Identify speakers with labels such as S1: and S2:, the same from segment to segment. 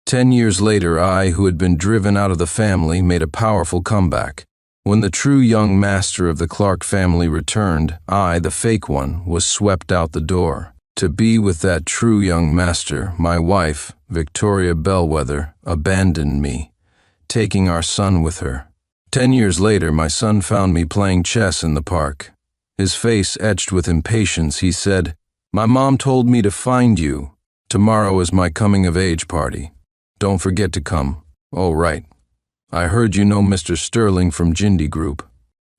S1: 10 years later, I, who had been driven out of the family, made a powerful comeback. When the true young master of the Clark family returned, I, the fake one, was swept out the door. To be with that true young master, my wife, Victoria Bellwether, abandoned me, taking our son with her. 10 years later, my son found me playing chess in the park. His face etched with impatience, he said, "My mom told me to find you. Tomorrow is my coming-of-age party. Don't forget to come." "Oh, right. I heard you know Mr. Sterling from Jindy Group."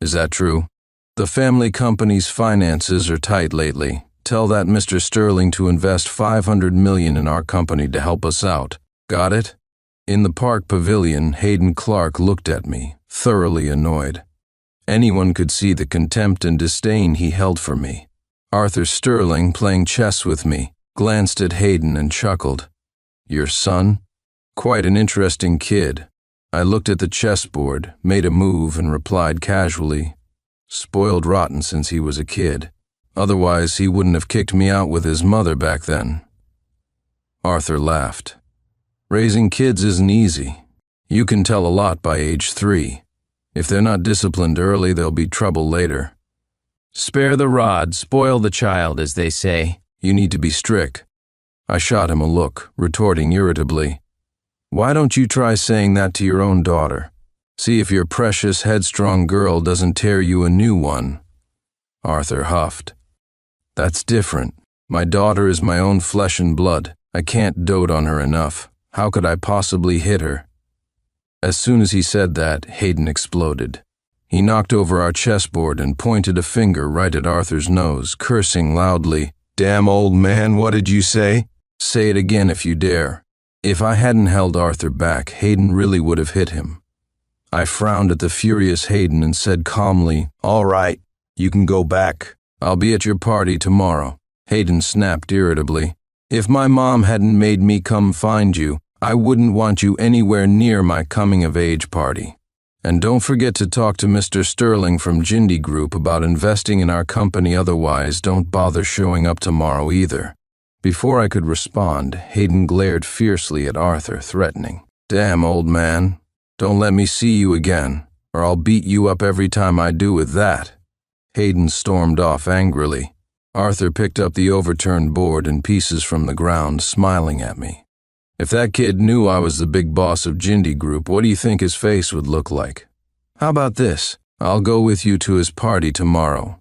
S1: "Is that true?" "The family company's finances are tight lately. Tell that Mr. Sterling to invest $500 million in our company to help us out. Got it?" In the park pavilion, Hayden Clark looked at me, thoroughly annoyed. Anyone could see the contempt and disdain he held for me. Arthur Sterling, playing chess with me, glanced at Hayden and chuckled. "Your son? Quite an interesting kid." I looked at the chessboard, made a move, and replied casually, "Spoiled rotten since he was a kid. Otherwise, he wouldn't have kicked me out with his mother back then." Arthur laughed. "Raising kids isn't easy. You can tell a lot by age 3. If they're not disciplined early, there'll be trouble later."
S2: "Spare the rod, spoil the child, as they say."
S1: "You need to be strict." I shot him a look, retorting irritably, "Why don't you try saying that to your own daughter? See if your precious, headstrong girl doesn't tear you a new one." Arthur huffed. "That's different. My daughter is my own flesh and blood. I can't dote on her enough. How could I possibly hit her?" As soon as he said that, Hayden exploded. He knocked over our chessboard and pointed a finger right at Arthur's nose, cursing loudly. "Damn old man, what did you say?" "Say it again if you dare." If I hadn't held Arthur back, Hayden really would have hit him. I frowned at the furious Hayden and said calmly, "All right, you can go back. I'll be at your party tomorrow." Hayden snapped irritably. "If my mom hadn't made me come find you, I wouldn't want you anywhere near my coming-of-age party. And don't forget to talk to Mr. Sterling from Jindy Group about investing in our company, otherwise don't bother showing up tomorrow either." Before I could respond, Hayden glared fiercely at Arthur, threatening. "Damn, old man, don't let me see you again, or I'll beat you up every time I do with that." Hayden stormed off angrily. Arthur picked up the overturned board and pieces from the ground, smiling at me. If that kid knew I was the big boss of Jindy Group, what do you think his face would look like? How about this? I'll go with you to his party tomorrow.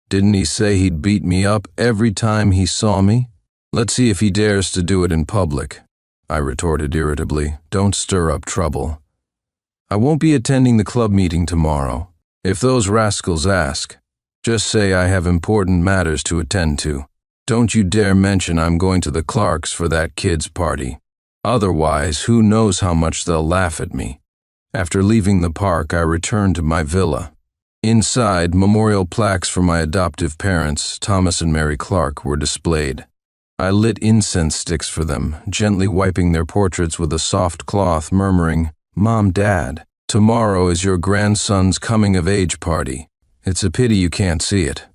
S1: Didn't he say he'd beat me up every time he saw me? Let's see if he dares to do it in public." I retorted irritably. "Don't stir up trouble." "I won't be attending the club meeting tomorrow. If those rascals ask, just say I have important matters to attend to. Don't you dare mention I'm going to the Clarks for that kid's party. Otherwise, who knows how much they'll laugh at me." After leaving the park, I returned to my villa. Inside, memorial plaques for my adoptive parents, Thomas and Mary Clark, were displayed. I lit incense sticks for them, gently wiping their portraits with a soft cloth, murmuring, "Mom, Dad, tomorrow is your grandson's coming-of-age party. It's a pity you can't see it.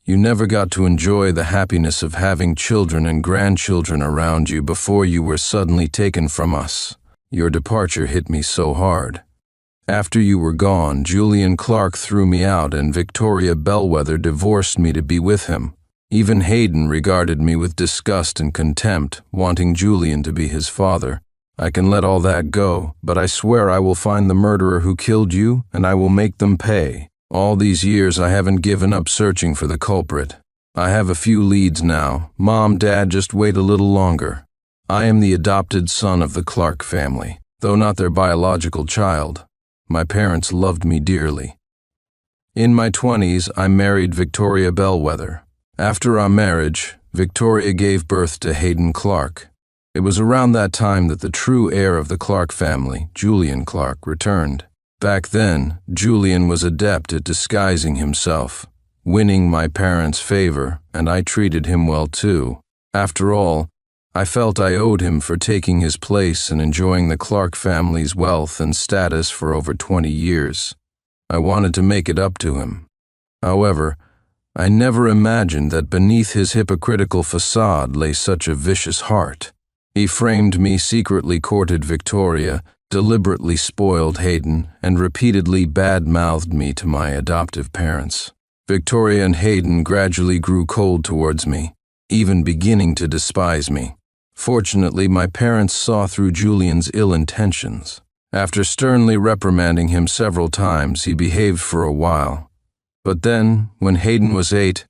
S1: You never got to enjoy the happiness of having children and grandchildren around you before you were suddenly taken from us. Your departure hit me so hard. After you were gone, Julian Clark threw me out and Victoria Bellwether divorced me to be with him. Even Hayden regarded me with disgust and contempt, wanting Julian to be his father. I can let all that go, but I swear I will find the murderer who killed you, and I will make them pay. All these years I haven't given up searching for the culprit. I have a few leads now. Mom, Dad, just wait a little longer. I am the adopted son of the Clark family, though not their biological child. My parents loved me dearly. In my 20s, I married Victoria Bellwether. After our marriage, Victoria gave birth to Hayden Clark. It was around that time that the true heir of the Clark family, Julian Clark, returned. Back then, Julian was adept at disguising himself, winning my parents' favor, and I treated him well too. After all, I felt I owed him for taking his place and enjoying the Clark family's wealth and status for over 20 years. I wanted to make it up to him. However, I never imagined that beneath his hypocritical facade lay such a vicious heart. He framed me, secretly courted Victoria, deliberately spoiled Hayden, and repeatedly bad-mouthed me to my adoptive parents. Victoria and Hayden gradually grew cold towards me, even beginning to despise me. Fortunately, my parents saw through Julian's ill intentions. After sternly reprimanding him several times, he behaved for a while. But then, when Hayden was 8,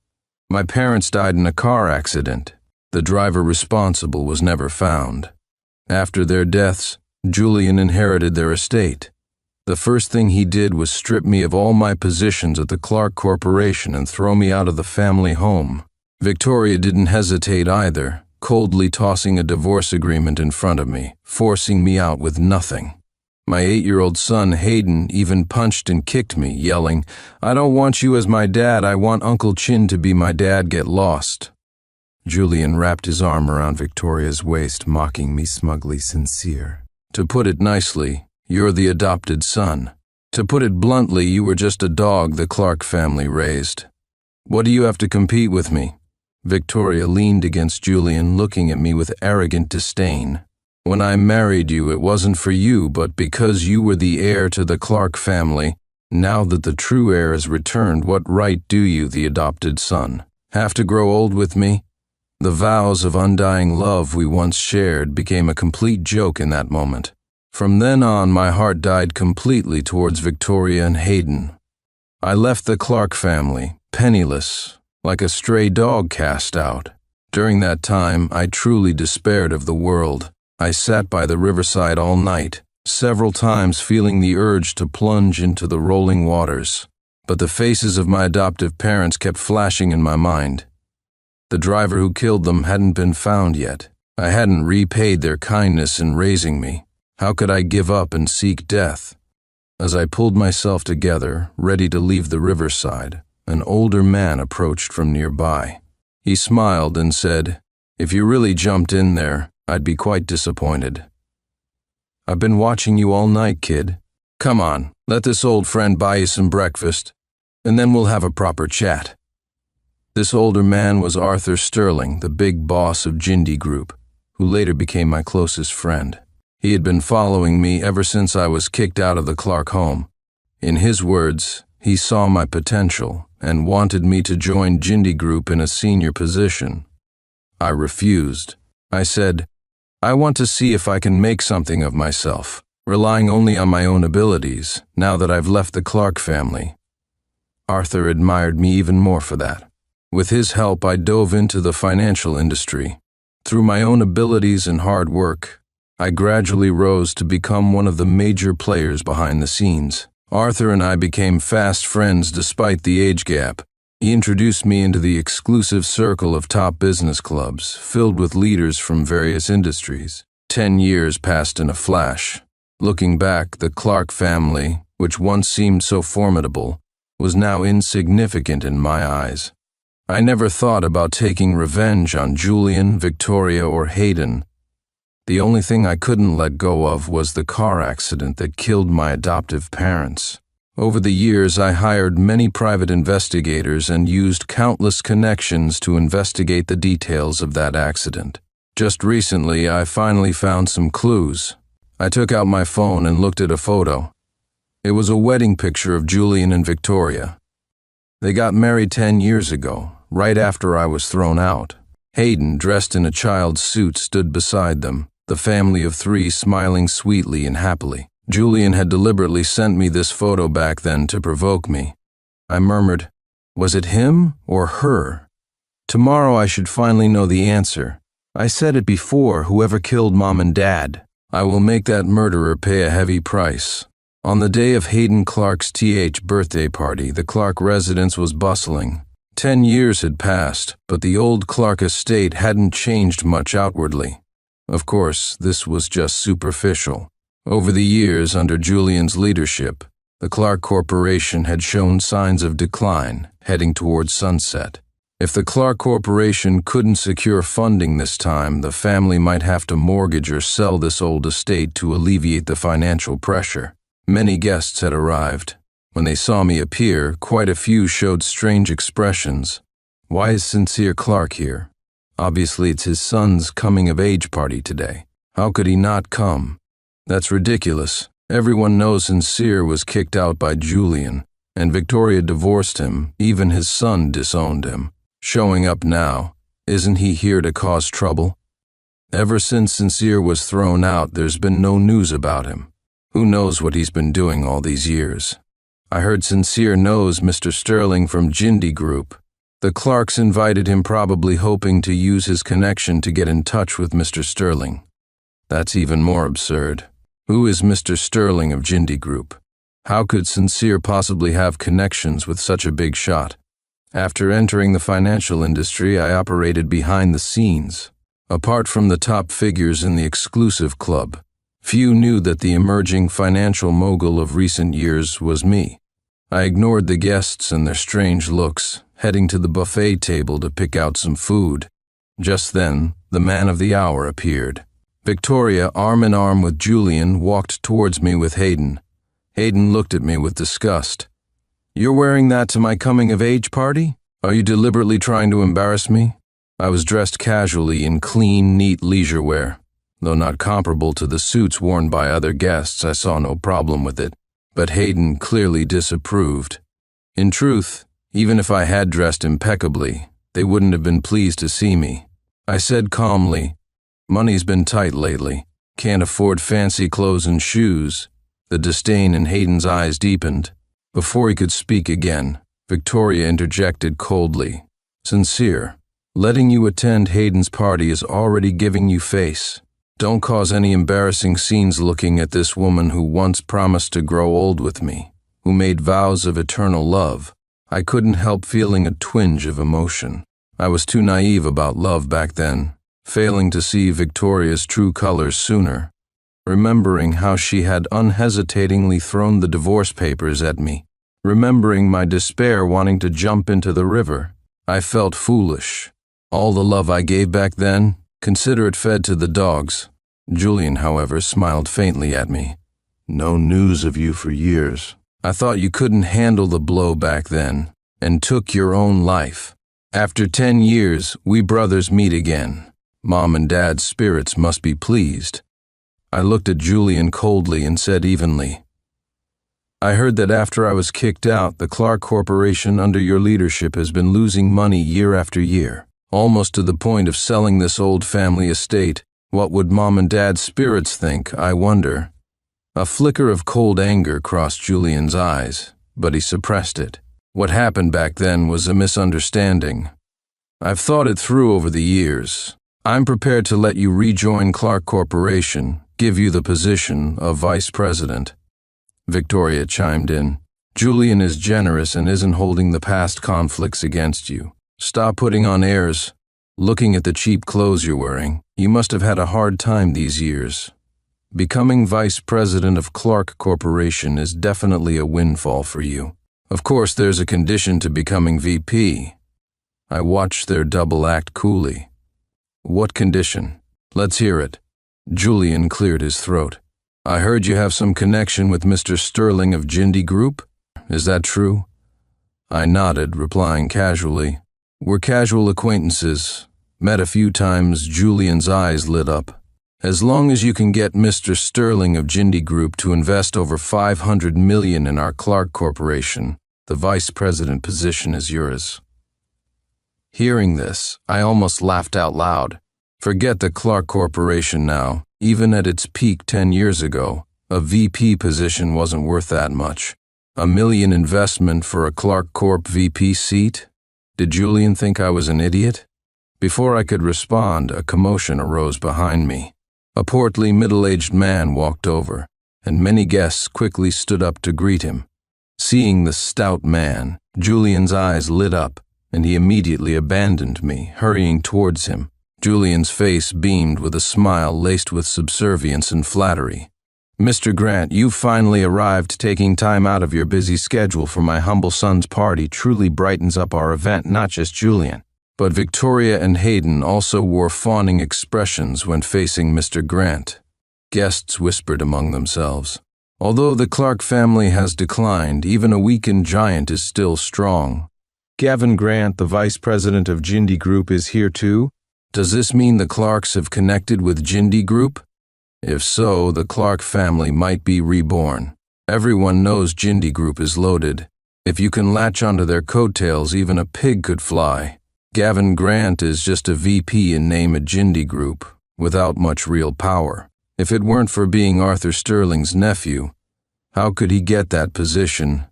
S1: my parents died in a car accident. The driver responsible was never found. After their deaths, Julian inherited their estate. The first thing he did was strip me of all my positions at the Clark Corporation and throw me out of the family home. Victoria didn't hesitate either, coldly tossing a divorce agreement in front of me, forcing me out with nothing. My 8-year-old son, Hayden, even punched and kicked me, yelling, "I don't want you as my dad, I want Uncle Chin to be my dad, get lost." Julian wrapped his arm around Victoria's waist, mocking me, smugly sincere. "To put it nicely, you're the adopted son. To put it bluntly, you were just a dog the Clark family raised. What do you have to compete with me?" Victoria leaned against Julian, looking at me with arrogant disdain. "When I married you, it wasn't for you, but because you were the heir to the Clark family. Now that the true heir has returned, what right do you, the adopted son, have to grow old with me?" The vows of undying love we once shared became a complete joke in that moment. From then on, my heart died completely towards Victoria and Hayden. I left the Clark family, penniless, like a stray dog cast out. During that time, I truly despaired of the world. I sat by the riverside all night, several times feeling the urge to plunge into the rolling waters. But the faces of my adoptive parents kept flashing in my mind. The driver who killed them hadn't been found yet. I hadn't repaid their kindness in raising me. How could I give up and seek death? As I pulled myself together, ready to leave the riverside, an older man approached from nearby. He smiled and said, "If you really jumped in there, I'd be quite disappointed. I've been watching you all night, kid. Come on, let this old friend buy you some breakfast, and then we'll have a proper chat." This older man was Arthur Sterling, the big boss of Jindy Group, who later became my closest friend. He had been following me ever since I was kicked out of the Clark home. In his words, he saw my potential and wanted me to join Jindy Group in a senior position. I refused. I said, "I want to see if I can make something of myself, relying only on my own abilities, now that I've left the Clark family." Arthur admired me even more for that. With his help, I dove into the financial industry. Through my own abilities and hard work, I gradually rose to become one of the major players behind the scenes. Arthur and I became fast friends despite the age gap. He introduced me into the exclusive circle of top business clubs, filled with leaders from various industries. 10 years passed in a flash. Looking back, the Clark family, which once seemed so formidable, was now insignificant in my eyes. I never thought about taking revenge on Julian, Victoria, or Hayden. The only thing I couldn't let go of was the car accident that killed my adoptive parents. Over the years, I hired many private investigators and used countless connections to investigate the details of that accident. Just recently, I finally found some clues. I took out my phone and looked at a photo. It was a wedding picture of Julian and Victoria. They got married 10 years ago, right after I was thrown out. Hayden, dressed in a child's suit, stood beside them, the family of 3 smiling sweetly and happily. Julian had deliberately sent me this photo back then to provoke me. I murmured, "Was it him or her? Tomorrow I should finally know the answer. I said it before, whoever killed Mom and Dad. I will make that murderer pay a heavy price." On the day of Hayden Clark's birthday party, the Clark residence was bustling. 10 years had passed, but the old Clark estate hadn't changed much outwardly. Of course, this was just superficial. Over the years, under Julian's leadership, the Clark Corporation had shown signs of decline, heading towards sunset. If the Clark Corporation couldn't secure funding this time, the family might have to mortgage or sell this old estate to alleviate the financial pressure. Many guests had arrived. When they saw me appear, quite a few showed strange expressions. "Why is Sincere Clark here?" Obviously, it's his son's coming-of-age party today. How could he not come? That's ridiculous. Everyone knows Sincere was kicked out by Julian, and Victoria divorced him. Even his son disowned him. Showing up now, isn't he here to cause trouble? Ever since Sincere was thrown out, there's been no news about him. Who knows what he's been doing all these years? I heard Sincere knows Mr. Sterling from Jindy Group. The Clarks invited him, probably hoping to use his connection to get in touch with Mr. Sterling. That's even more absurd. Who is Mr. Sterling of Jindy Group? How could Sincere possibly have connections with such a big shot? After entering the financial industry, I operated behind the scenes. Apart from the top figures in the exclusive club, few knew that the emerging financial mogul of recent years was me. I ignored the guests and their strange looks, heading to the buffet table to pick out some food. Just then, the man of the hour appeared. Victoria, arm in arm with Julian, walked towards me with Hayden. Hayden looked at me with disgust. "You're wearing that to my coming-of-age party? Are you deliberately trying to embarrass me?" I was dressed casually in clean, neat leisure wear. Though not comparable to the suits worn by other guests, I saw no problem with it. But Hayden clearly disapproved. In truth, even if I had dressed impeccably, they wouldn't have been pleased to see me. I said calmly, "Money's been tight lately. Can't afford fancy clothes and shoes." The disdain in Hayden's eyes deepened. Before he could speak again, Victoria interjected coldly, "Sincere, letting you attend Hayden's party is already giving you face. Don't cause any embarrassing scenes looking at this woman who once promised to grow old with me, who made vows of eternal love." I couldn't help feeling a twinge of emotion. I was too naive about love back then, failing to see Victoria's true colors sooner. Remembering how she had unhesitatingly thrown the divorce papers at me, remembering my despair wanting to jump into the river, I felt foolish. All the love I gave back then, consider it fed to the dogs. Julian, however, smiled faintly at me. "No news of you for years. I thought you couldn't handle the blow back then, and took your own life. After 10 years, we brothers meet again. Mom and Dad's spirits must be pleased." I looked at Julian coldly and said evenly, "I heard that after I was kicked out, the Clark Corporation under your leadership has been losing money year after year, almost to the point of selling this old family estate. What would Mom and Dad's spirits think, I wonder?" A flicker of cold anger crossed Julian's eyes, but he suppressed it. What happened back then was a misunderstanding. I've thought it through over the years. I'm prepared to let you rejoin Clark Corporation, give you the position of vice president. Victoria chimed in. "Julian is generous and isn't holding the past conflicts against you. Stop putting on airs. Looking at the cheap clothes you're wearing, you must have had a hard time these years. Becoming vice president of Clark Corporation is definitely a windfall for you. Of course, there's a condition to becoming VP." I watched their double act coolly. "What condition? Let's hear it." Julian cleared his throat. "I heard you have some connection with Mr. Sterling of Jindy Group. Is that true?" I nodded, replying casually, "We're casual acquaintances. Met a few times." Julian's eyes lit up. "As long as you can get Mr. Sterling of Jindy Group to invest over $500 million in our Clark Corporation, the vice president position is yours." Hearing this, I almost laughed out loud. Forget the Clark Corporation now. Even at its peak 10 years ago, a VP position wasn't worth that much. $1 million investment for a Clark Corp VP seat? Did Julian think I was an idiot? Before I could respond, a commotion arose behind me. A portly, middle-aged man walked over, and many guests quickly stood up to greet him. Seeing the stout man, Julian's eyes lit up, and he immediately abandoned me, hurrying towards him. Julian's face beamed with a smile laced with subservience and flattery. "Mr. Grant, you've finally arrived. Taking time out of your busy schedule for my humble son's party truly brightens up our event, not just Julian." But Victoria and Hayden also wore fawning expressions when facing Mr. Grant. Guests whispered among themselves. "Although the Clark family has declined, even a weakened giant is still strong. Gavin Grant, the vice president of Jindy Group, is here too. Does this mean the Clarks have connected with Jindy Group? If so, the Clark family might be reborn. Everyone knows Jindy Group is loaded. If you can latch onto their coattails, even a pig could fly. Gavin Grant is just a VP in name at Jindy Group, without much real power. If it weren't for being Arthur Sterling's nephew, how could he get that position?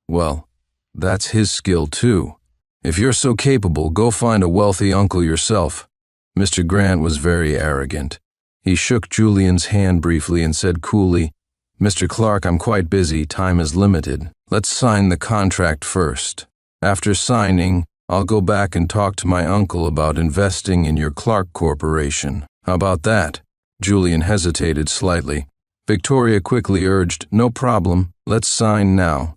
S1: Well, that's his skill too. If you're so capable, go find a wealthy uncle yourself. Mr. Grant was very arrogant. He shook Julian's hand briefly and said coolly, "Mr. Clark, I'm quite busy. Time is limited. Let's sign the contract first. After signing, I'll go back and talk to my uncle about investing in your Clark Corporation. How about that?" Julian hesitated slightly. Victoria quickly urged, "No problem. Let's sign now."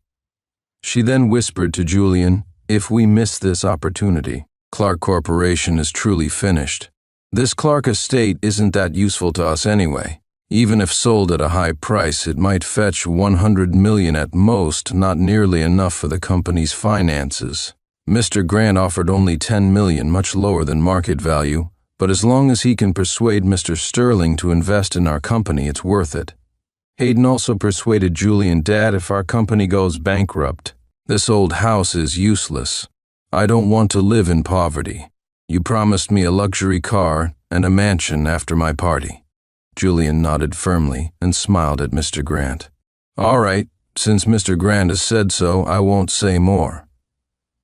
S1: She then whispered to Julian, "If we miss this opportunity, Clark Corporation is truly finished. This Clark estate isn't that useful to us anyway. Even if sold at a high price, it might fetch $100 million at most, not nearly enough for the company's finances." Mr. Grant offered only $10 million, much lower than market value, but as long as he can persuade Mr. Sterling to invest in our company, it's worth it. Hayden also persuaded Julian, "Dad, if our company goes bankrupt, this old house is useless. I don't want to live in poverty. You promised me a luxury car and a mansion after my party." Julian nodded firmly and smiled at Mr. Grant. "All right, since Mr. Grant has said so, I won't say more."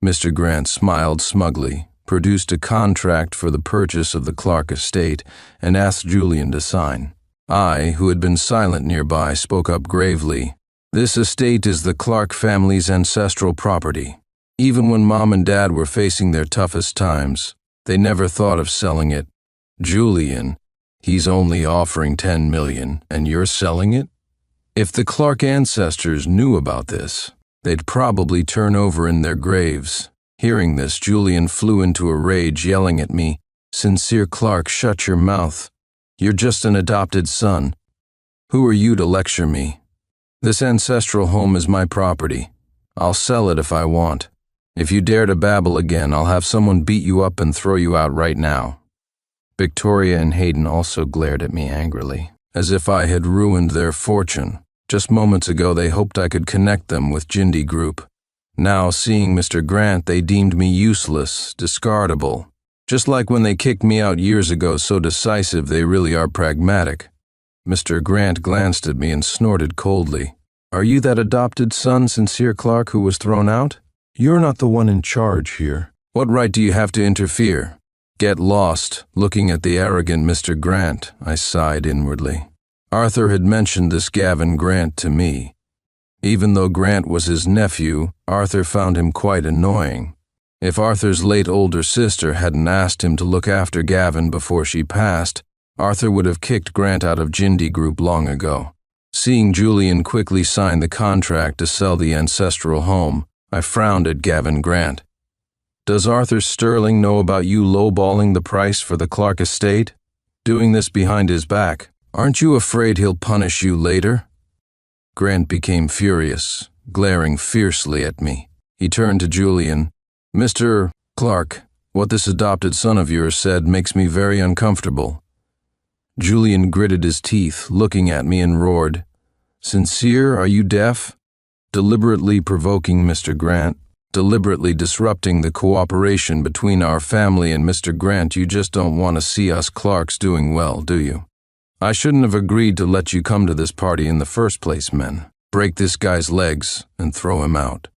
S1: Mr. Grant smiled smugly, produced a contract for the purchase of the Clark estate, and asked Julian to sign. I, who had been silent nearby, spoke up gravely. "This estate is the Clark family's ancestral property. Even when Mom and Dad were facing their toughest times, they never thought of selling it. Julian, he's only offering $10 million, and you're selling it? If the Clark ancestors knew about this, they'd probably turn over in their graves." Hearing this, Julian flew into a rage, yelling at me, "Sincere Clark, shut your mouth. You're just an adopted son. Who are you to lecture me? This ancestral home is my property. I'll sell it if I want. If you dare to babble again, I'll have someone beat you up and throw you out right now." Victoria and Hayden also glared at me angrily, as if I had ruined their fortune. Just moments ago, they hoped I could connect them with Jindy Group. Now, seeing Mr. Grant, they deemed me useless, discardable. Just like when they kicked me out years ago, so decisive they really are pragmatic. Mr. Grant glanced at me and snorted coldly. "Are you that adopted son, Sincere Clark, who was thrown out? You're not the one in charge here. What right do you have to interfere?" "Get lost, looking at the arrogant Mr. Grant," I sighed inwardly. Arthur had mentioned this Gavin Grant to me. Even though Grant was his nephew, Arthur found him quite annoying. If Arthur's late older sister hadn't asked him to look after Gavin before she passed, Arthur would have kicked Grant out of Jindy Group long ago. Seeing Julian quickly sign the contract to sell the ancestral home, I frowned at Gavin Grant. "Does Arthur Sterling know about you lowballing the price for the Clark estate? Doing this behind his back? Aren't you afraid he'll punish you later?" Grant became furious, glaring fiercely at me. He turned to Julian. "Mr. Clark, what this adopted son of yours said makes me very uncomfortable." Julian gritted his teeth, looking at me, and roared, "Sincere, are you deaf?" Deliberately provoking Mr. Grant, deliberately disrupting the cooperation between our family and Mr. Grant. You just don't want to see us Clarks doing well, do you? I shouldn't have agreed to let you come to this party in the first place, men. Break this guy's legs and throw him out."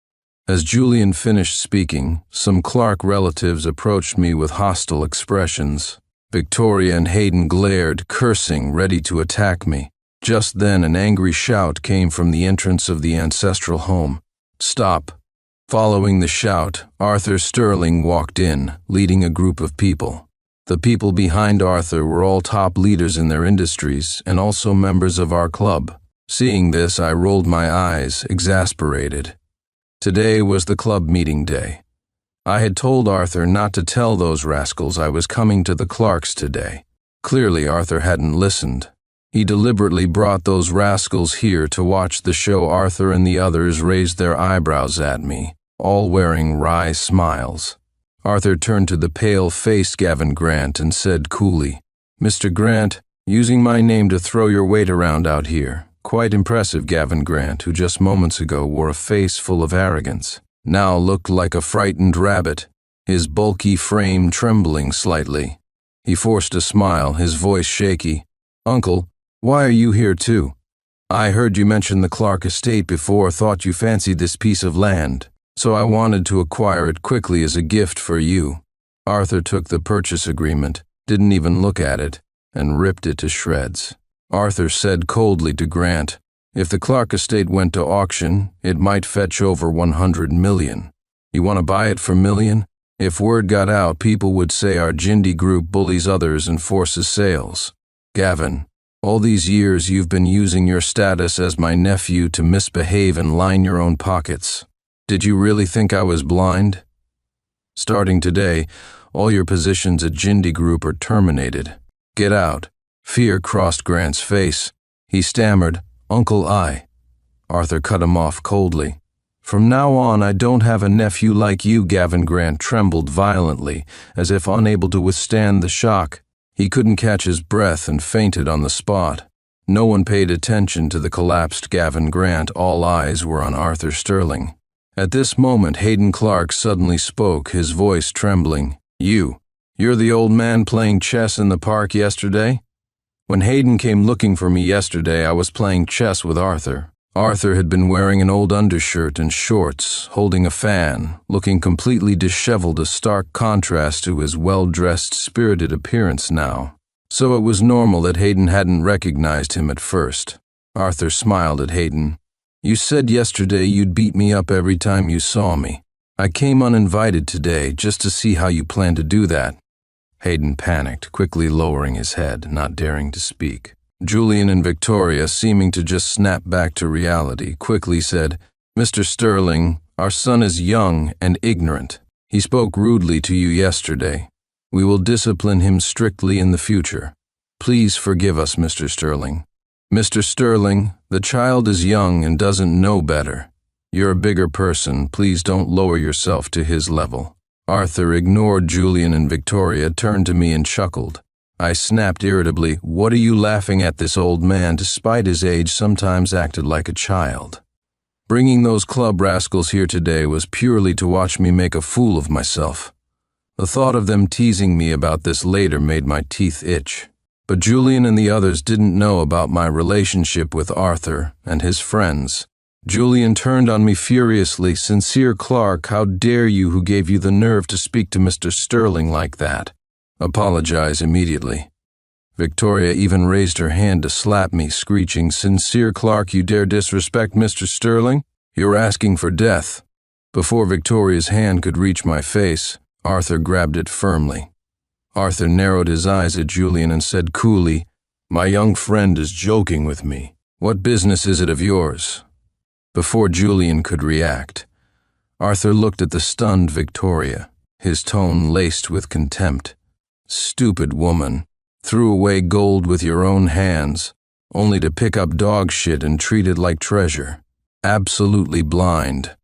S1: As Julian finished speaking, some Clark relatives approached me with hostile expressions. Victoria and Hayden glared, cursing, ready to attack me. Just then, an angry shout came from the entrance of the ancestral home. "Stop!" Following the shout, Arthur Sterling walked in, leading a group of people. The people behind Arthur were all top leaders in their industries and also members of our club. Seeing this, I rolled my eyes, exasperated. Today was the club meeting day. I had told Arthur not to tell those rascals I was coming to the Clarks today. Clearly, Arthur hadn't listened. He deliberately brought those rascals here to watch the show. Arthur and the others raised their eyebrows at me, all wearing wry smiles. Arthur turned to the pale-faced Gavin Grant and said coolly, "Mr. Grant, using my name to throw your weight around out here. Quite impressive." Gavin Grant, who just moments ago wore a face full of arrogance, now looked like a frightened rabbit, his bulky frame trembling slightly. He forced a smile, his voice shaky. "Uncle, why are you here too? I heard you mention the Clark estate before, thought you fancied this piece of land, so I wanted to acquire it quickly as a gift for you." Arthur took the purchase agreement, didn't even look at it, and ripped it to shreds. Arthur said coldly to Grant, "If the Clark estate went to auction, it might fetch over 100 million. You want to buy it for a million? If word got out, people would say our Jindy group bullies others and forces sales. Gavin, all these years you've been using your status as my nephew to misbehave and line your own pockets. Did you really think I was blind? Starting today, all your positions at Jindy Group are terminated. Get out." Fear crossed Grant's face. He stammered, "Uncle, Arthur cut him off coldly. "From now on, I don't have a nephew like you." Gavin Grant trembled violently, as if unable to withstand the shock. He couldn't catch his breath and fainted on the spot. No one paid attention to the collapsed Gavin Grant. All eyes were on Arthur Sterling. At this moment, Hayden Clark suddenly spoke, his voice trembling. You're the old man playing chess in the park yesterday?" "When Hayden came looking for me yesterday, I was playing chess with Arthur." Arthur had been wearing an old undershirt and shorts, holding a fan, looking completely disheveled, a stark contrast to his well-dressed, spirited appearance now. So it was normal that Hayden hadn't recognized him at first. Arthur smiled at Hayden. "You said yesterday you'd beat me up every time you saw me. I came uninvited today just to see how you plan to do that." Hayden panicked, quickly lowering his head, not daring to speak. Julian and Victoria, seeming to just snap back to reality, quickly said, "Mr. Sterling, our son is young and ignorant. He spoke rudely to you yesterday. We will discipline him strictly in the future. Please forgive us, Mr. Sterling." "Mr. Sterling, the child is young and doesn't know better. You're a bigger person. Please don't lower yourself to his level." Arthur ignored Julian and Victoria, turned to me and chuckled. I snapped irritably, "What are you laughing at? This old man, despite his age, sometimes acted like a child. Bringing those club rascals here today was purely to watch me make a fool of myself. The thought of them teasing me about this later made my teeth itch. But Julian and the others didn't know about my relationship with Arthur and his friends." Julian turned on me furiously. "Sincere Clark, how dare you? Who gave you the nerve to speak to Mr. Sterling like that? Apologize immediately." Victoria even raised her hand to slap me, screeching, "Sincere Clark, you dare disrespect Mr. Sterling? You're asking for death." Before Victoria's hand could reach my face, Arthur grabbed it firmly. Arthur narrowed his eyes at Julian and said coolly, "My young friend is joking with me. What business is it of yours?" Before Julian could react, Arthur looked at the stunned Victoria, his tone laced with contempt. "Stupid woman, threw away gold with your own hands, only to pick up dog shit and treat it like treasure. Absolutely blind."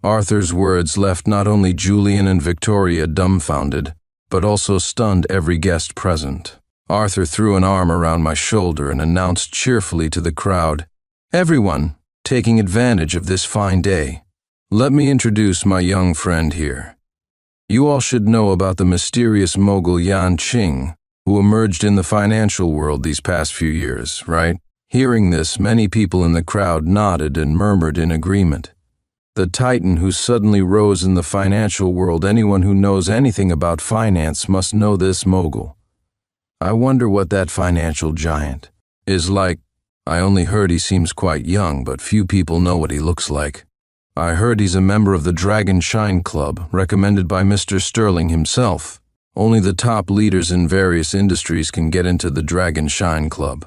S1: Arthur's words left not only Julian and Victoria dumbfounded, but also stunned every guest present. Arthur threw an arm around my shoulder and announced cheerfully to the crowd, "Everyone, taking advantage of this fine day, let me introduce my young friend here. You all should know about the mysterious mogul Yan Qing, who emerged in the financial world these past few years, right?" Hearing this, many people in the crowd nodded and murmured in agreement. The titan who suddenly rose in the financial world. Anyone who knows anything about finance must know this mogul. I wonder what that financial giant is like. I only heard he seems quite young, but few people know what he looks like. I heard he's a member of the Dragon Shine Club, recommended by Mr. Sterling himself. Only the top leaders in various industries can get into the Dragon Shine Club.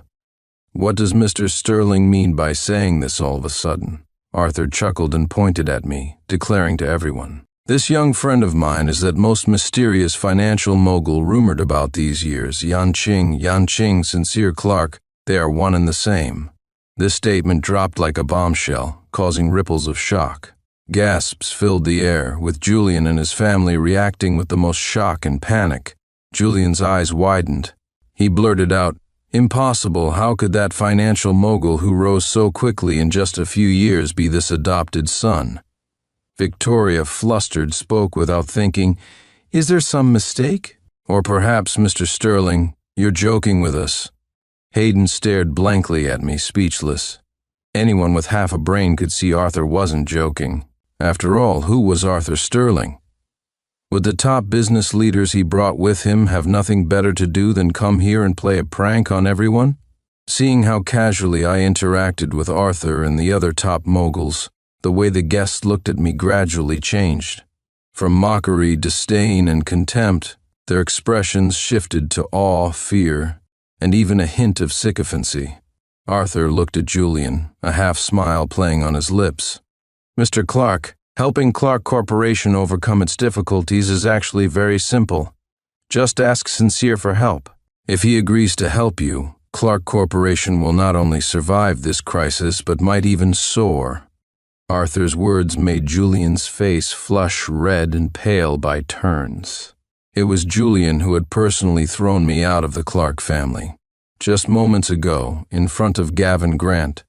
S1: What does Mr. Sterling mean by saying this all of a sudden? Arthur chuckled and pointed at me, declaring to everyone, "This young friend of mine is that most mysterious financial mogul rumored about these years, Yan Qing, Sincere Clark. They are one and the same." This statement dropped like a bombshell, causing ripples of shock. Gasps filled the air, with Julian and his family reacting with the most shock and panic. Julian's eyes widened. He blurted out, "Impossible, how could that financial mogul who rose so quickly in just a few years be this adopted son?" Victoria, flustered, spoke without thinking, "Is there some mistake? Or perhaps, Mr. Sterling, you're joking with us." Hayden stared blankly at me, speechless. Anyone with half a brain could see Arthur wasn't joking. After all, who was Arthur Sterling? Would the top business leaders he brought with him have nothing better to do than come here and play a prank on everyone? Seeing how casually I interacted with Arthur and the other top moguls, the way the guests looked at me gradually changed. From mockery, disdain, and contempt, their expressions shifted to awe, fear, and even a hint of sycophancy. Arthur looked at Julian, a half-smile playing on his lips. "Mr. Clark, helping Clark Corporation overcome its difficulties is actually very simple. Just ask Sincere for help. If he agrees to help you, Clark Corporation will not only survive this crisis but might even soar." Arthur's words made Julian's face flush red and pale by turns. It was Julian who had personally thrown me out of the Clark family. Just moments ago, in front of Gavin Grant,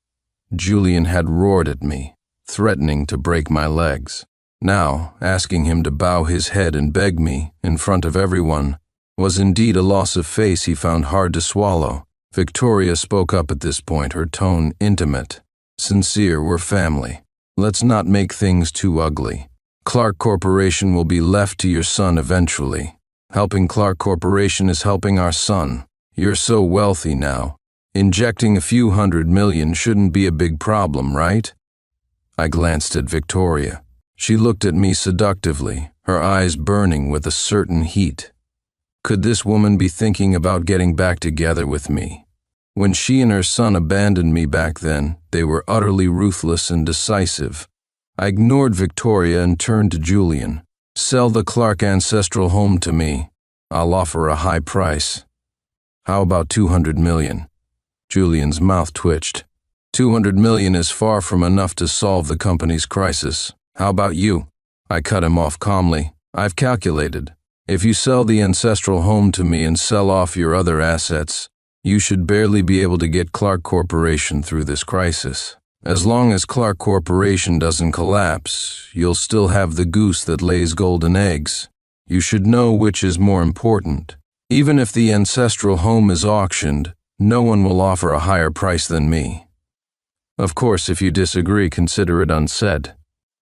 S1: Julian had roared at me, threatening to break my legs. Now, asking him to bow his head and beg me, in front of everyone, was indeed a loss of face he found hard to swallow. Victoria spoke up at this point, her tone intimate. "Sincere, we're family. Let's not make things too ugly. Clark Corporation will be left to your son eventually. Helping Clark Corporation is helping our son. You're so wealthy now. Injecting a few $100 million shouldn't be a big problem, right?" I glanced at Victoria. She looked at me seductively, her eyes burning with a certain heat. Could this woman be thinking about getting back together with me? When she and her son abandoned me back then, they were utterly ruthless and decisive. I ignored Victoria and turned to Julian. "Sell the Clark ancestral home to me. I'll offer a high price." "How about $200 million? Julian's mouth twitched. $200 million is far from enough to solve the company's crisis. How about you? I cut him off calmly. "I've calculated. If you sell the ancestral home to me and sell off your other assets, you should barely be able to get Clark Corporation through this crisis. As long as Clark Corporation doesn't collapse, you'll still have the goose that lays golden eggs. You should know which is more important. Even if the ancestral home is auctioned, no one will offer a higher price than me." "Of course, if you disagree, consider it unsaid,"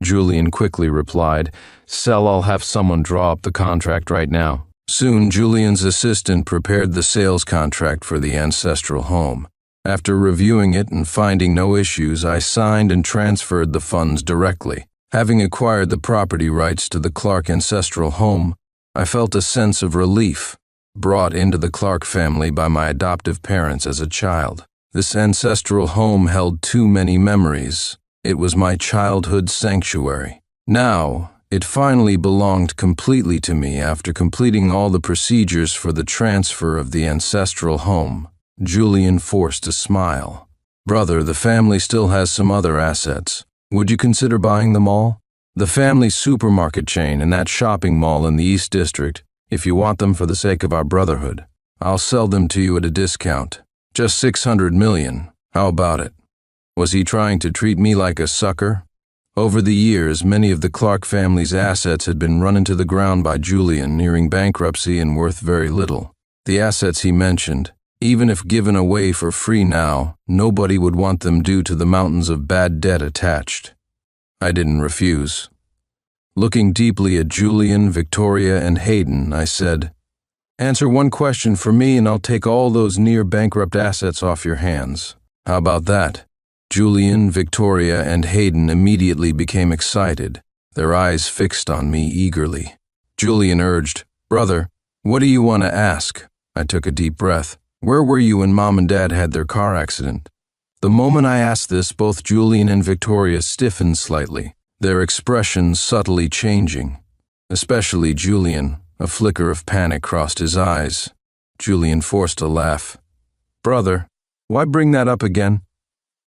S1: Julian quickly replied. "Sell, I'll have someone draw up the contract right now." Soon, Julian's assistant prepared the sales contract for the ancestral home. After reviewing it and finding no issues, I signed and transferred the funds directly. Having acquired the property rights to the Clark ancestral home, I felt a sense of relief, brought into the Clark family by my adoptive parents as a child. This ancestral home held too many memories. It was my childhood sanctuary. Now, it finally belonged completely to me after completing all the procedures for the transfer of the ancestral home. Julian forced a smile. "Brother, the family still has some other assets. Would you consider buying them all? The family supermarket chain and that shopping mall in the East District, if you want them for the sake of our brotherhood. I'll sell them to you at a discount. Just $600 million. How about it?" Was he trying to treat me like a sucker? Over the years, many of the Clark family's assets had been run into the ground by Julian, nearing bankruptcy and worth very little. The assets he mentioned, even if given away for free now, nobody would want them due to the mountains of bad debt attached. I didn't refuse. Looking deeply at Julian, Victoria, and Hayden, I said, "Answer one question for me and I'll take all those near-bankrupt assets off your hands. How about that?" Julian, Victoria, and Hayden immediately became excited, their eyes fixed on me eagerly. Julian urged, "Brother, what do you want to ask?" I took a deep breath. "Where were you when Mom and Dad had their car accident?" The moment I asked this, both Julian and Victoria stiffened slightly, their expressions subtly changing. Especially Julian, a flicker of panic crossed his eyes. Julian forced a laugh. "Brother, why bring that up again?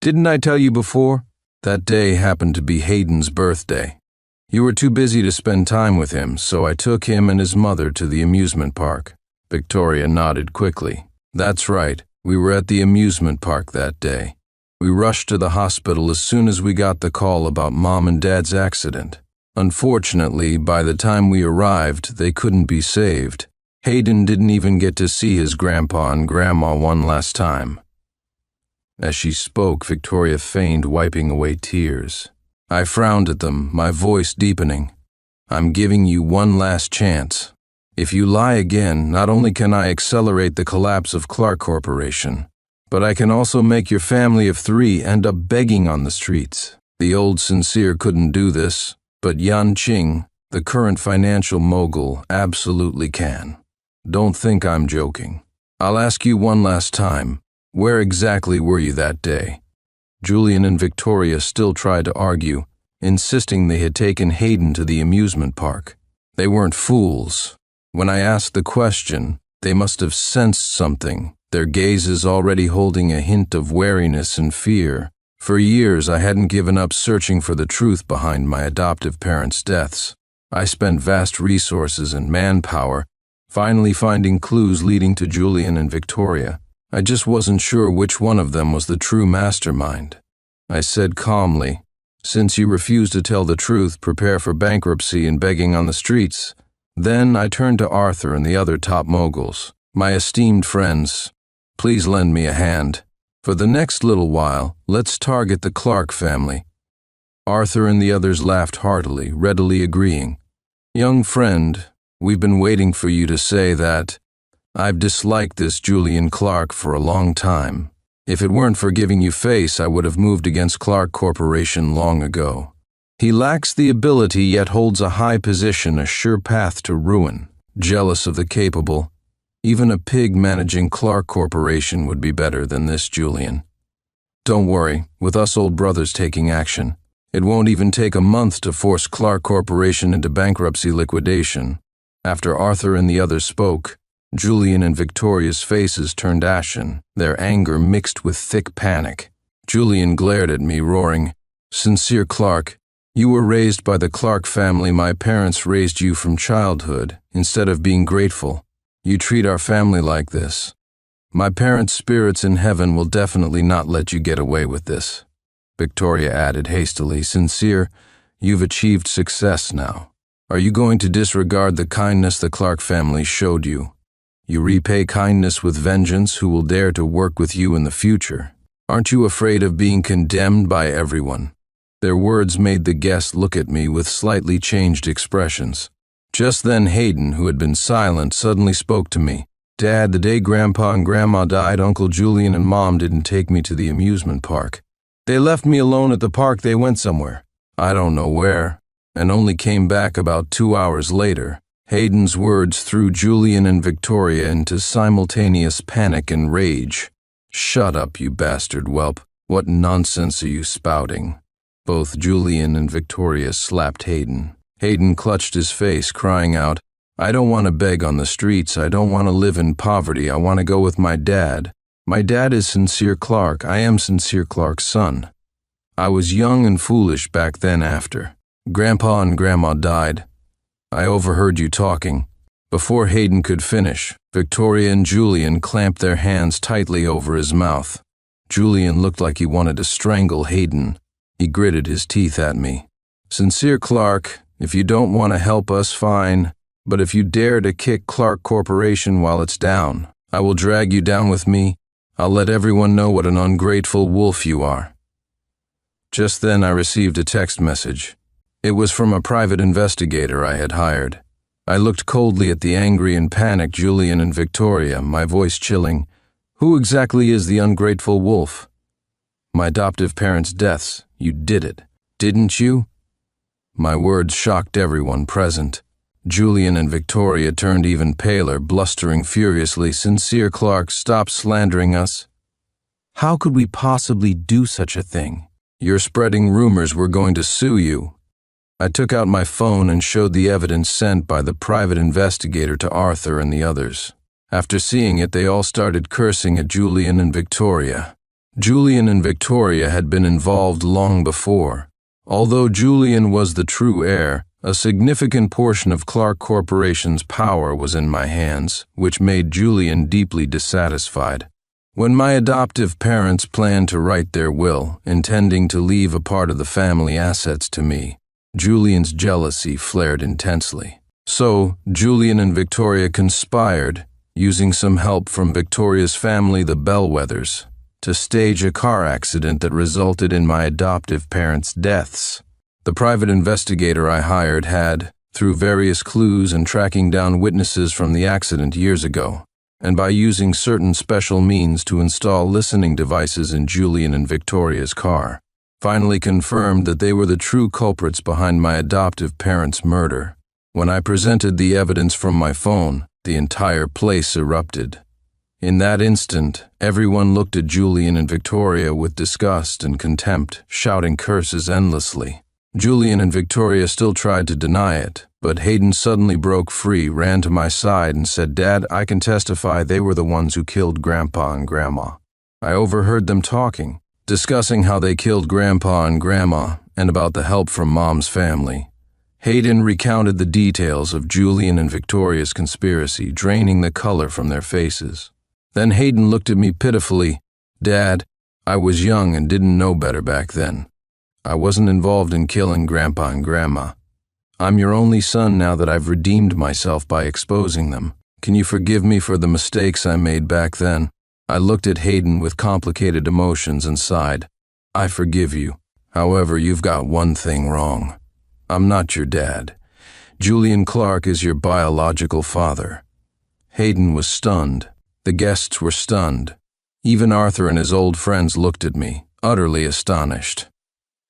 S1: Didn't I tell you before? That day happened to be Hayden's birthday. You were too busy to spend time with him, so I took him and his mother to the amusement park. Victoria nodded quickly. That's right, we were at the amusement park that day. We rushed to the hospital as soon as we got the call about Mom and Dad's accident. Unfortunately, by the time we arrived, they couldn't be saved. Hayden didn't even get to see his grandpa and grandma one last time. As she spoke, Victoria feigned wiping away tears. I frowned at them, my voice deepening. I'm giving you one last chance. If you lie again, not only can I accelerate the collapse of Clark Corporation, but I can also make your family of 3 end up begging on the streets. The old Sincere couldn't do this, but Yan Qing, the current financial mogul, absolutely can. Don't think I'm joking. I'll ask you one last time, where exactly were you that day? Julian and Victoria still tried to argue, insisting they had taken Hayden to the amusement park. They weren't fools. When I asked the question, they must have sensed something, their gazes already holding a hint of wariness and fear. For years, I hadn't given up searching for the truth behind my adoptive parents' deaths. I spent vast resources and manpower, finally finding clues leading to Julian and Victoria. I just wasn't sure which one of them was the true mastermind. I said calmly, since you refuse to tell the truth, prepare for bankruptcy and begging on the streets. Then I turned to Arthur and the other top moguls. My esteemed friends, please lend me a hand. For the next little while, let's target the Clark family. Arthur and the others laughed heartily, readily agreeing. Young friend, we've been waiting for you to say that. I've disliked this Julian Clark for a long time. If it weren't for giving you face, I would have moved against Clark Corporation long ago. He lacks the ability yet holds a high position, a sure path to ruin. Jealous of the capable, even a pig managing Clark Corporation would be better than this Julian. Don't worry, with us old brothers taking action, it won't even take a month to force Clark Corporation into bankruptcy liquidation. After Arthur and the others spoke, Julian and Victoria's faces turned ashen, their anger mixed with thick panic. Julian glared at me, roaring, Sincere Clark, you were raised by the Clark family. My parents raised you from childhood. Instead of being grateful, you treat our family like this. My parents' spirits in heaven will definitely not let you get away with this. Victoria added hastily, Sincere, you've achieved success now. Are you going to disregard the kindness the Clark family showed you? You repay kindness with vengeance. Who will dare to work with you in the future? Aren't you afraid of being condemned by everyone? Their words made the guest look at me with slightly changed expressions. Just then Hayden, who had been silent, suddenly spoke to me. Dad, the day Grandpa and Grandma died, Uncle Julian and Mom didn't take me to the amusement park. They left me alone at the park. They went somewhere. I don't know where, and only came back about 2 hours later. Hayden's words threw Julian and Victoria into simultaneous panic and rage. Shut up, you bastard whelp. What nonsense are you spouting? Both Julian and Victoria slapped Hayden. Hayden clutched his face, crying out, I don't want to beg on the streets. I don't want to live in poverty. I want to go with my dad. My dad is Sincere Clark. I am Sincere Clark's son. I was young and foolish back then after. Grandpa and Grandma died. I overheard you talking. Before Hayden could finish, Victoria and Julian clamped their hands tightly over his mouth. Julian looked like he wanted to strangle Hayden. He gritted his teeth at me. Sincere Clark, if you don't want to help us, fine. But if you dare to kick Clark Corporation while it's down, I will drag you down with me. I'll let everyone know what an ungrateful wolf you are. Just then I received a text message. It was from a private investigator I had hired. I looked coldly at the angry and panicked Julian and Victoria, my voice chilling. Who exactly is the ungrateful wolf? My adoptive parents' deaths. You did it, didn't you? My words shocked everyone present. Julian and Victoria turned even paler, blustering furiously. Sincere Clark, stop slandering us. How could we possibly do such a thing? You're spreading rumors. We're going to sue you. I took out my phone and showed the evidence sent by the private investigator to Arthur and the others. After seeing it, they all started cursing at Julian and Victoria. Julian and Victoria had been involved long before. Although Julian was the true heir, a significant portion of Clark Corporation's power was in my hands, which made Julian deeply dissatisfied. When my adoptive parents planned to write their will, intending to leave a part of the family assets to me, Julian's jealousy flared intensely. So, Julian and Victoria conspired, using some help from Victoria's family, the Bellwethers, to stage a car accident that resulted in my adoptive parents' deaths. The private investigator I hired had, through various clues and tracking down witnesses from the accident years ago, and by using certain special means to install listening devices in Julian and Victoria's car, finally confirmed that they were the true culprits behind my adoptive parents' murder. When I presented the evidence from my phone, the entire place erupted. In that instant, everyone looked at Julian and Victoria with disgust and contempt, shouting curses endlessly. Julian and Victoria still tried to deny it, but Hayden suddenly broke free, ran to my side, and said, "Dad, I can testify they were the ones who killed Grandpa and Grandma." I overheard them talking, discussing how they killed Grandpa and Grandma and about the help from Mom's family. Hayden recounted the details of Julian and Victoria's conspiracy, draining the color from their faces. Then Hayden looked at me pitifully. "Dad, I was young and didn't know better back then. I wasn't involved in killing Grandpa and Grandma. I'm your only son now that I've redeemed myself by exposing them. Can you forgive me for the mistakes I made back then?" I looked at Hayden with complicated emotions and sighed. "I forgive you. However, you've got one thing wrong. I'm not your dad. Julian Clark is your biological father." Hayden was stunned. The guests were stunned. Even Arthur and his old friends looked at me, utterly astonished.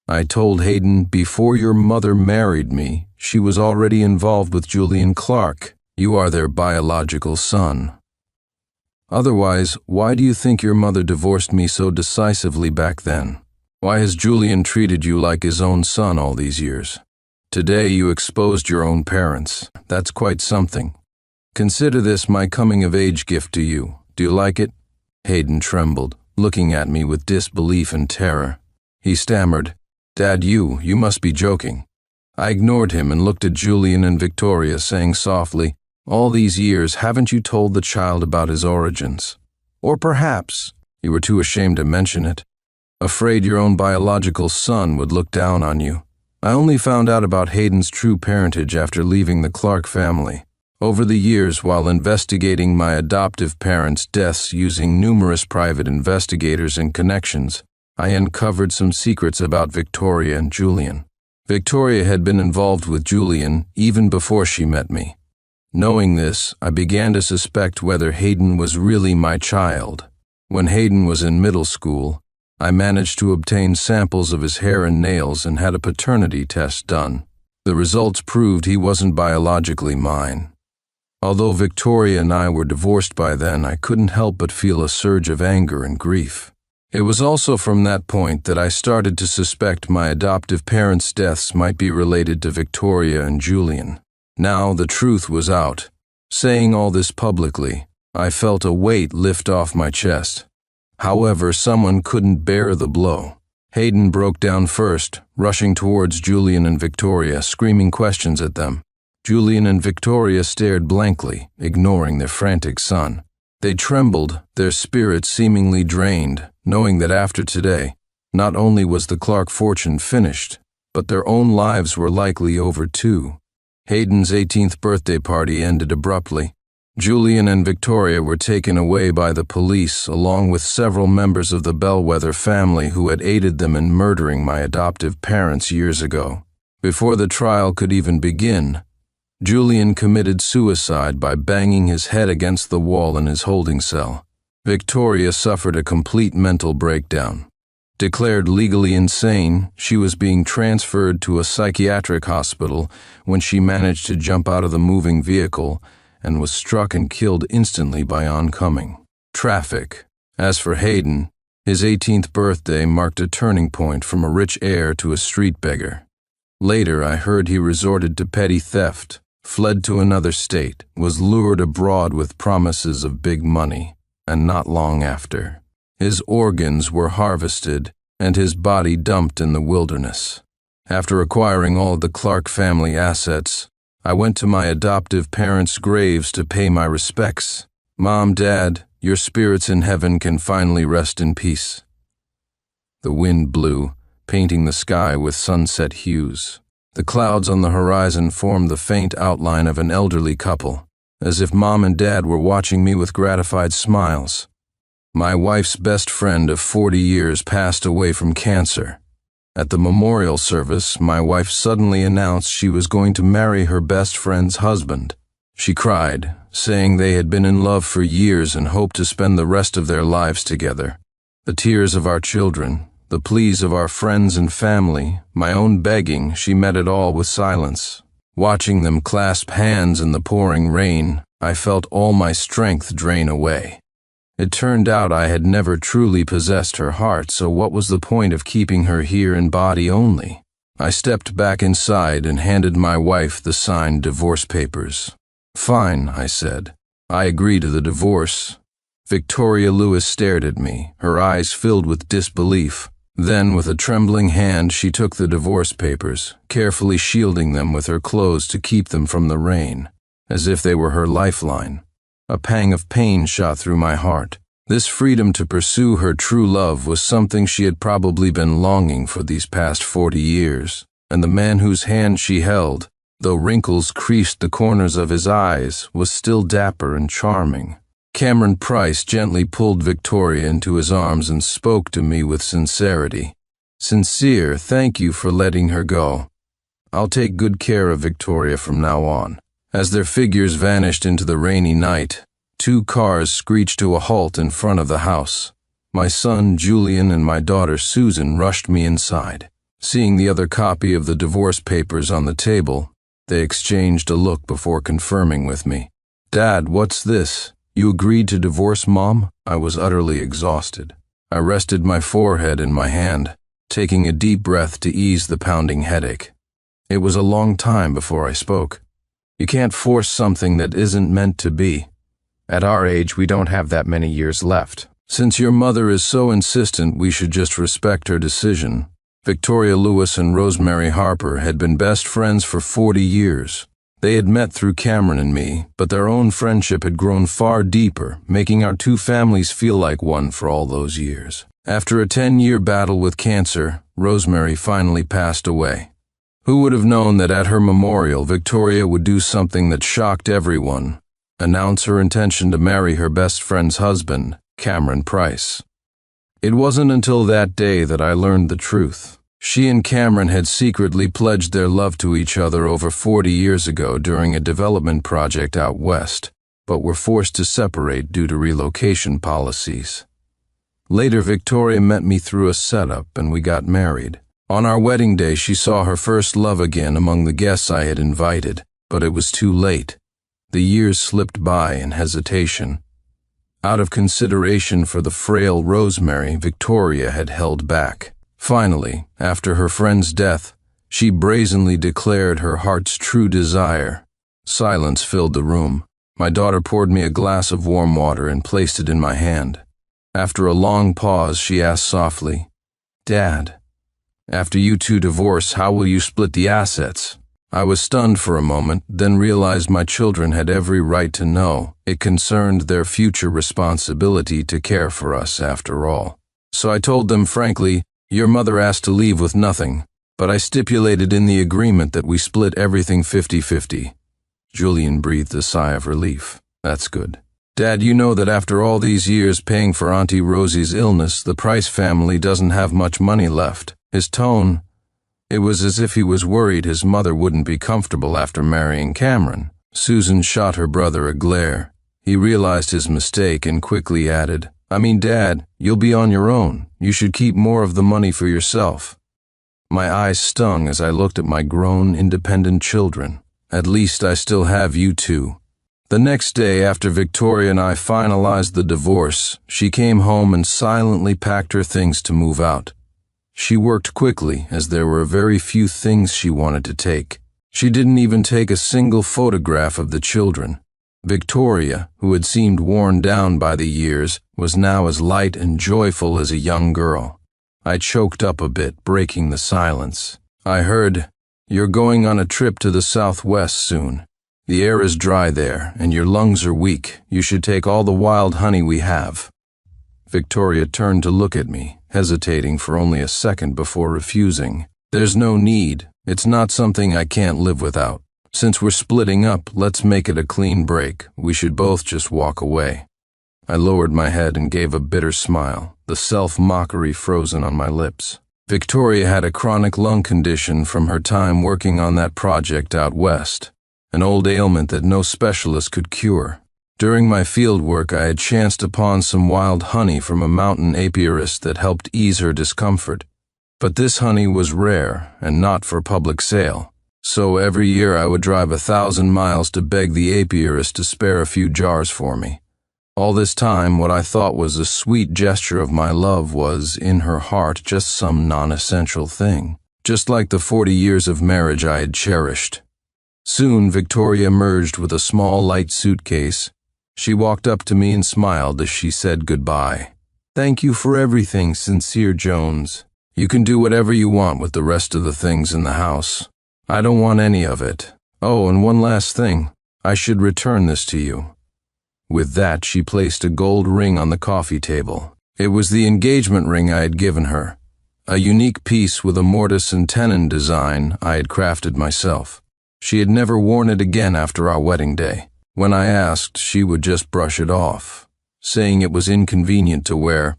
S1: I told Hayden, "Before your mother married me, she was already involved with Julian Clark. You are their biological son. Otherwise, why do you think your mother divorced me so decisively back then? Why has Julian treated you like his own son all these years? Today you exposed your own parents. That's quite something. Consider this my coming-of-age gift to you. Do you like it?" Hayden trembled, looking at me with disbelief and terror. He stammered, "Dad, you must be joking." I ignored him and looked at Julian and Victoria, saying softly, "All these years, haven't you told the child about his origins? Or perhaps you were too ashamed to mention it, afraid your own biological son would look down on you." I only found out about Hayden's true parentage after leaving the Clark family. Over the years, while investigating my adoptive parents' deaths using numerous private investigators and connections, I uncovered some secrets about Victoria and Julian. Victoria had been involved with Julian even before she met me. Knowing this, I began to suspect whether Hayden was really my child. When Hayden was in middle school, I managed to obtain samples of his hair and nails and had a paternity test done. The results proved he wasn't biologically mine. Although Victoria and I were divorced by then, I couldn't help but feel a surge of anger and grief. It was also from that point that I started to suspect my adoptive parents' deaths might be related to Victoria and Julian. Now the truth was out. Saying all this publicly, I felt a weight lift off my chest. However, someone couldn't bear the blow. Hayden broke down first, rushing towards Julian and Victoria, screaming questions at them. Julian and Victoria stared blankly, ignoring their frantic son. They trembled, their spirits seemingly drained, knowing that after today, not only was the Clark fortune finished, but their own lives were likely over too. Hayden's 18th birthday party ended abruptly. Julian and Victoria were taken away by the police along with several members of the Bellwether family who had aided them in murdering my adoptive parents years ago. Before the trial could even begin, Julian committed suicide by banging his head against the wall in his holding cell. Victoria suffered a complete mental breakdown. Declared legally insane, she was being transferred to a psychiatric hospital when she managed to jump out of the moving vehicle and was struck and killed instantly by oncoming traffic. As for Hayden, his 18th birthday marked a turning point from a rich heir to a street beggar. Later, I heard he resorted to petty theft, fled to another state, was lured abroad with promises of big money, and not long after, His organs were harvested and his body dumped in the wilderness. After acquiring all the Clark family assets, I went to my adoptive parents' graves to pay my respects. Mom, Dad, your spirits in heaven can finally rest in peace. The wind blew, painting the sky with sunset hues. The clouds on the horizon formed the faint outline of an elderly couple, as if Mom and Dad were watching me with gratified smiles. My wife's best friend of 40 years passed away from cancer. At the memorial service, my wife suddenly announced she was going to marry her best friend's husband. She cried, saying they had been in love for years and hoped to spend the rest of their lives together. The tears of our children, the pleas of our friends and family, my own begging, she met it all with silence. Watching them clasp hands in the pouring rain, I felt all my strength drain away. It turned out I had never truly possessed her heart, so what was the point of keeping her here in body only? I stepped back inside and handed my wife the signed divorce papers. "Fine," I said. "I agree to the divorce." Victoria Lewis stared at me, her eyes filled with disbelief. Then, with a trembling hand, she took the divorce papers, carefully shielding them with her clothes to keep them from the rain, as if they were her lifeline. A pang of pain shot through my heart. This freedom to pursue her true love was something she had probably been longing for these past 40 years, and the man whose hand she held, though wrinkles creased the corners of his eyes, was still dapper and charming. Cameron Price gently pulled Victoria into his arms and spoke to me with sincerity. "Sincere, thank you for letting her go. I'll take good care of Victoria from now on." As their figures vanished into the rainy night, 2 cars screeched to a halt in front of the house. My son, Julian, and my daughter, Susan, rushed me inside. Seeing the other copy of the divorce papers on the table, they exchanged a look before confirming with me. "Dad, what's this? You agreed to divorce Mom?" I was utterly exhausted. I rested my forehead in my hand, taking a deep breath to ease the pounding headache. It was a long time before I spoke. You can't force something that isn't meant to be. At our age, we don't have that many years left. Since your mother is so insistent, we should just respect her decision. Victoria Lewis and Rosemary Harper had been best friends for 40 years. They had met through Cameron and me, but their own friendship had grown far deeper, making our 2 families feel like one for all those years. After a 10-year battle with cancer, Rosemary finally passed away. Who would have known that at her memorial, Victoria would do something that shocked everyone, announce her intention to marry her best friend's husband, Cameron Price. It wasn't until that day that I learned the truth. She and Cameron had secretly pledged their love to each other over 40 years ago during a development project out west, but were forced to separate due to relocation policies. Later, Victoria met me through a setup and we got married. On our wedding day, she saw her first love again among the guests I had invited, but it was too late. The years slipped by in hesitation. Out of consideration for the frail Rosemary, Victoria had held back. Finally, after her friend's death, she brazenly declared her heart's true desire. Silence filled the room. My daughter poured me a glass of warm water and placed it in my hand. After a long pause, she asked softly, "Dad, after you 2 divorce, how will you split the assets?" I was stunned for a moment, then realized my children had every right to know. It concerned their future responsibility to care for us, after all. So I told them frankly, "Your mother asked to leave with nothing, but I stipulated in the agreement that we split everything 50-50. Julian breathed a sigh of relief. "That's good. Dad, you know that after all these years paying for Auntie Rosie's illness, the Price family doesn't have much money left." His tone, it was as if he was worried his mother wouldn't be comfortable after marrying Cameron. Susan shot her brother a glare. He realized his mistake and quickly added, "I mean, Dad, you'll be on your own. You should keep more of the money for yourself." My eyes stung as I looked at my grown, independent children. At least I still have you 2. The next day, after Victoria and I finalized the divorce, she came home and silently packed her things to move out. She worked quickly, as there were very few things she wanted to take. She didn't even take a single photograph of the children. Victoria, who had seemed worn down by the years, was now as light and joyful as a young girl. I choked up a bit, breaking the silence. I heard, "You're going on a trip to the southwest soon. The air is dry there, and your lungs are weak. You should take all the wild honey we have." Victoria turned to look at me, hesitating for only a second before refusing. "There's no need. It's not something I can't live without. Since we're splitting up, let's make it a clean break. We should both just walk away." I lowered my head and gave a bitter smile, the self-mockery frozen on my lips. Victoria had a chronic lung condition from her time working on that project out west, an old ailment that no specialist could cure. During my field work, I had chanced upon some wild honey from a mountain apiarist that helped ease her discomfort. But this honey was rare and not for public sale. So every year I would drive 1,000 miles to beg the apiarist to spare a few jars for me. All this time, what I thought was a sweet gesture of my love was, in her heart, just some non-essential thing, just like the 40 years of marriage I had cherished. Soon, Victoria emerged with a small, light suitcase. She walked up to me and smiled as she said goodbye. "Thank you for everything, Sincere Jones. You can do whatever you want with the rest of the things in the house. I don't want any of it. Oh, and one last thing. I should return this to you." With that, she placed a gold ring on the coffee table. It was the engagement ring I had given her, a unique piece with a mortise and tenon design I had crafted myself. She had never worn it again after our wedding day. When I asked, she would just brush it off, saying it was inconvenient to wear.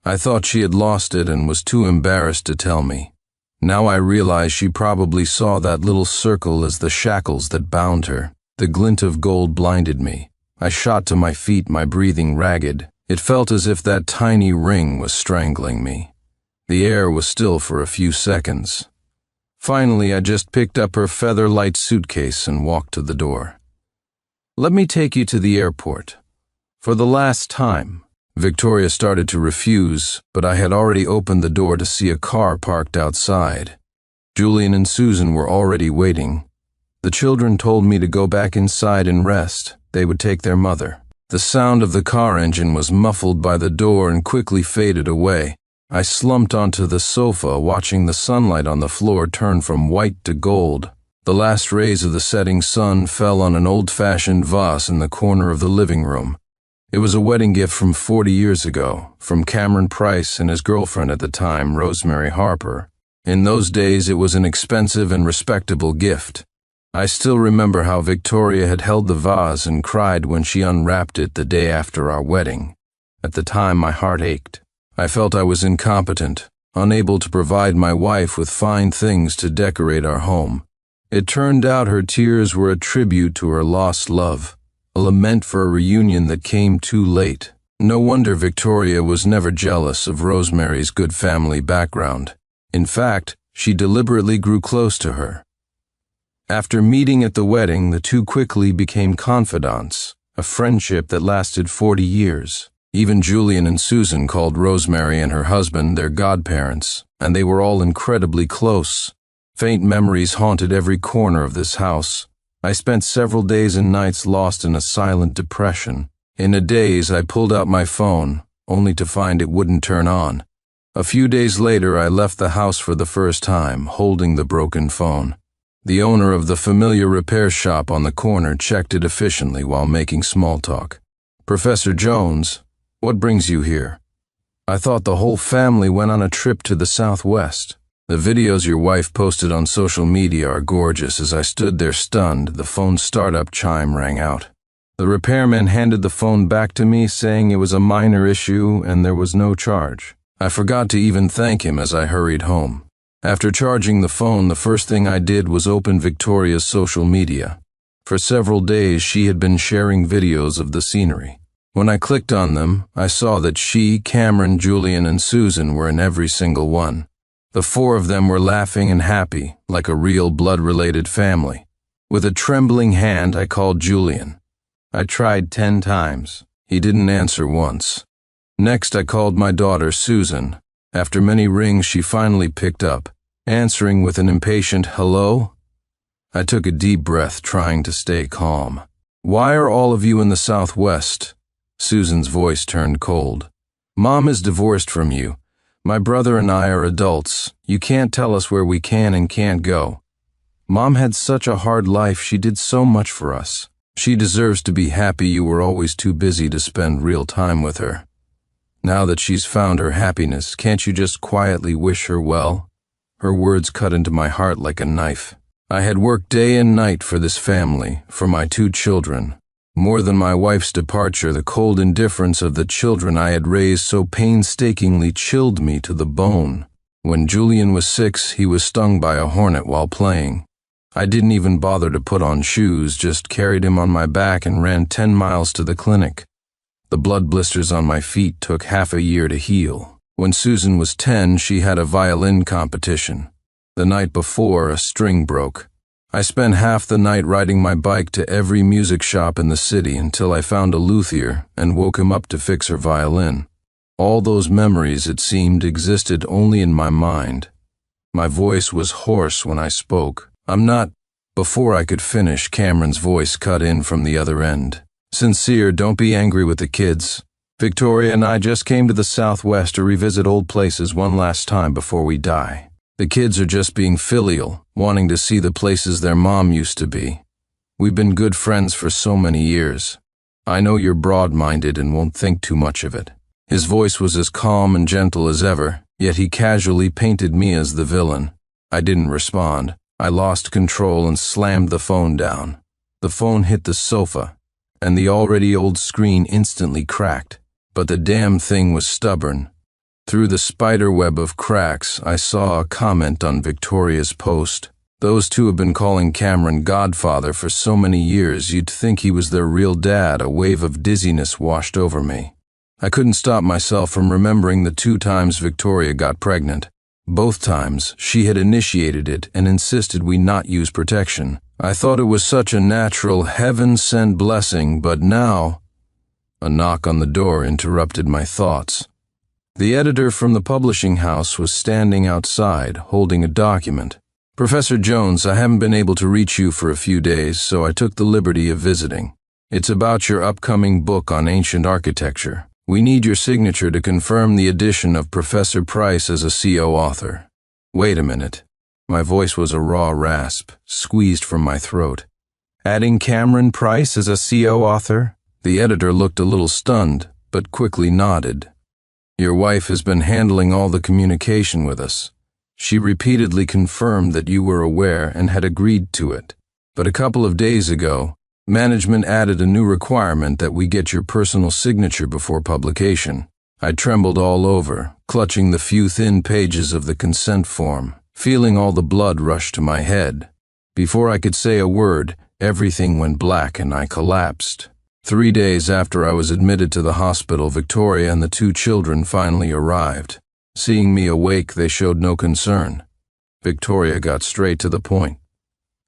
S1: I thought she had lost it and was too embarrassed to tell me. Now I realize she probably saw that little circle as the shackles that bound her. The glint of gold blinded me. I shot to my feet, my breathing ragged. It felt as if that tiny ring was strangling me. The air was still for a few seconds. Finally, I just picked up her feather-light suitcase and walked to the door. "Let me take you to the airport. For the last time." Victoria started to refuse, but I had already opened the door to see a car parked outside. Julian and Susan were already waiting. The children told me to go back inside and rest. They would take their mother. The sound of the car engine was muffled by the door and quickly faded away. I slumped onto the sofa, watching the sunlight on the floor turn from white to gold. The last rays of the setting sun fell on an old-fashioned vase in the corner of the living room. It was a wedding gift from 40 years ago, from Cameron Price and his girlfriend at the time, Rosemary Harper. In those days, it was an expensive and respectable gift. I still remember how Victoria had held the vase and cried when she unwrapped it the day after our wedding. At the time, my heart ached. I felt I was incompetent, unable to provide my wife with fine things to decorate our home. It turned out her tears were a tribute to her lost love, a lament for a reunion that came too late. No wonder Victoria was never jealous of Rosemary's good family background. In fact, she deliberately grew close to her. After meeting at the wedding, the two quickly became confidants, a friendship that lasted 40 years. Even Julian and Susan called Rosemary and her husband their godparents, and they were all incredibly close. Faint memories haunted every corner of this house. I spent several days and nights lost in a silent depression. In a daze, I pulled out my phone, only to find it wouldn't turn on. A few days later, I left the house for the first time, holding the broken phone. The owner of the familiar repair shop on the corner checked it efficiently while making small talk. "Professor Jones, what brings you here?" "I thought the whole family went on a trip to the Southwest." "The videos your wife posted on social media are gorgeous." As I stood there stunned, the phone's startup chime rang out. The repairman handed the phone back to me, saying it was a minor issue and there was no charge. I forgot to even thank him as I hurried home. After charging the phone, the first thing I did was open Victoria's social media. For several days, she had been sharing videos of the scenery. When I clicked on them, I saw that she, Cameron, Julian, and Susan were in every single one. The four of them were laughing and happy, like a real blood-related family. With a trembling hand, I called Julian. I tried 10 times. He didn't answer once. Next, I called my daughter, Susan. After many rings, she finally picked up, answering with an impatient hello. I took a deep breath, trying to stay calm. Why are all of you in the Southwest? Susan's voice turned cold. Mom is divorced from you. My brother and I are adults. You can't tell us where we can and can't go. Mom had such a hard life. She did so much for us. She deserves to be happy you were always too busy to spend real time with her. Now that she's found her happiness, can't you just quietly wish her well? Her words cut into my heart like a knife. I had worked day and night for this family, for my 2 children. More than my wife's departure, the cold indifference of the children I had raised so painstakingly chilled me to the bone. When Julian was 6, he was stung by a hornet while playing. I didn't even bother to put on shoes, just carried him on my back and ran 10 miles to the clinic. The blood blisters on my feet took half a year to heal. When Susan was 10, she had a violin competition. The night before, a string broke. I spent half the night riding my bike to every music shop in the city until I found a luthier and woke him up to fix her violin. All those memories, it seemed, existed only in my mind. My voice was hoarse when I spoke. I'm not. Before I could finish, Cameron's voice cut in from the other end. Sincere, don't be angry with the kids. Victoria and I just came to the Southwest to revisit old places one last time before we die. The kids are just being filial, wanting to see the places their mom used to be. We've been good friends for so many years. I know you're broad-minded and won't think too much of it. His voice was as calm and gentle as ever, yet he casually painted me as the villain. I didn't respond. I lost control and slammed the phone down. The phone hit the sofa, and the already old screen instantly cracked. But the damn thing was stubborn. Through the spider web of cracks, I saw a comment on Victoria's post. Those two have been calling Cameron Godfather for so many years, you'd think he was their real dad. A wave of dizziness washed over me. I couldn't stop myself from remembering the 2 times Victoria got pregnant. Both times, she had initiated it and insisted we not use protection. I thought it was such a natural, heaven-sent blessing, but now... A knock on the door interrupted my thoughts. The editor from the publishing house was standing outside, holding a document. Professor Jones, I haven't been able to reach you for a few days, so I took the liberty of visiting. It's about your upcoming book on ancient architecture. We need your signature to confirm the addition of Professor Price as a CO author. Wait a minute. My voice was a raw rasp, squeezed from my throat. Adding Cameron Price as a CO author? The editor looked a little stunned, but quickly nodded. Your wife has been handling all the communication with us. She repeatedly confirmed that you were aware and had agreed to it. But a couple of days ago, management added a new requirement that we get your personal signature before publication. I trembled all over, clutching the few thin pages of the consent form, feeling all the blood rush to my head. Before I could say a word, everything went black and I collapsed. 3 days after I was admitted to the hospital, Victoria and the 2 children finally arrived. Seeing me awake, they showed no concern. Victoria got straight to the point.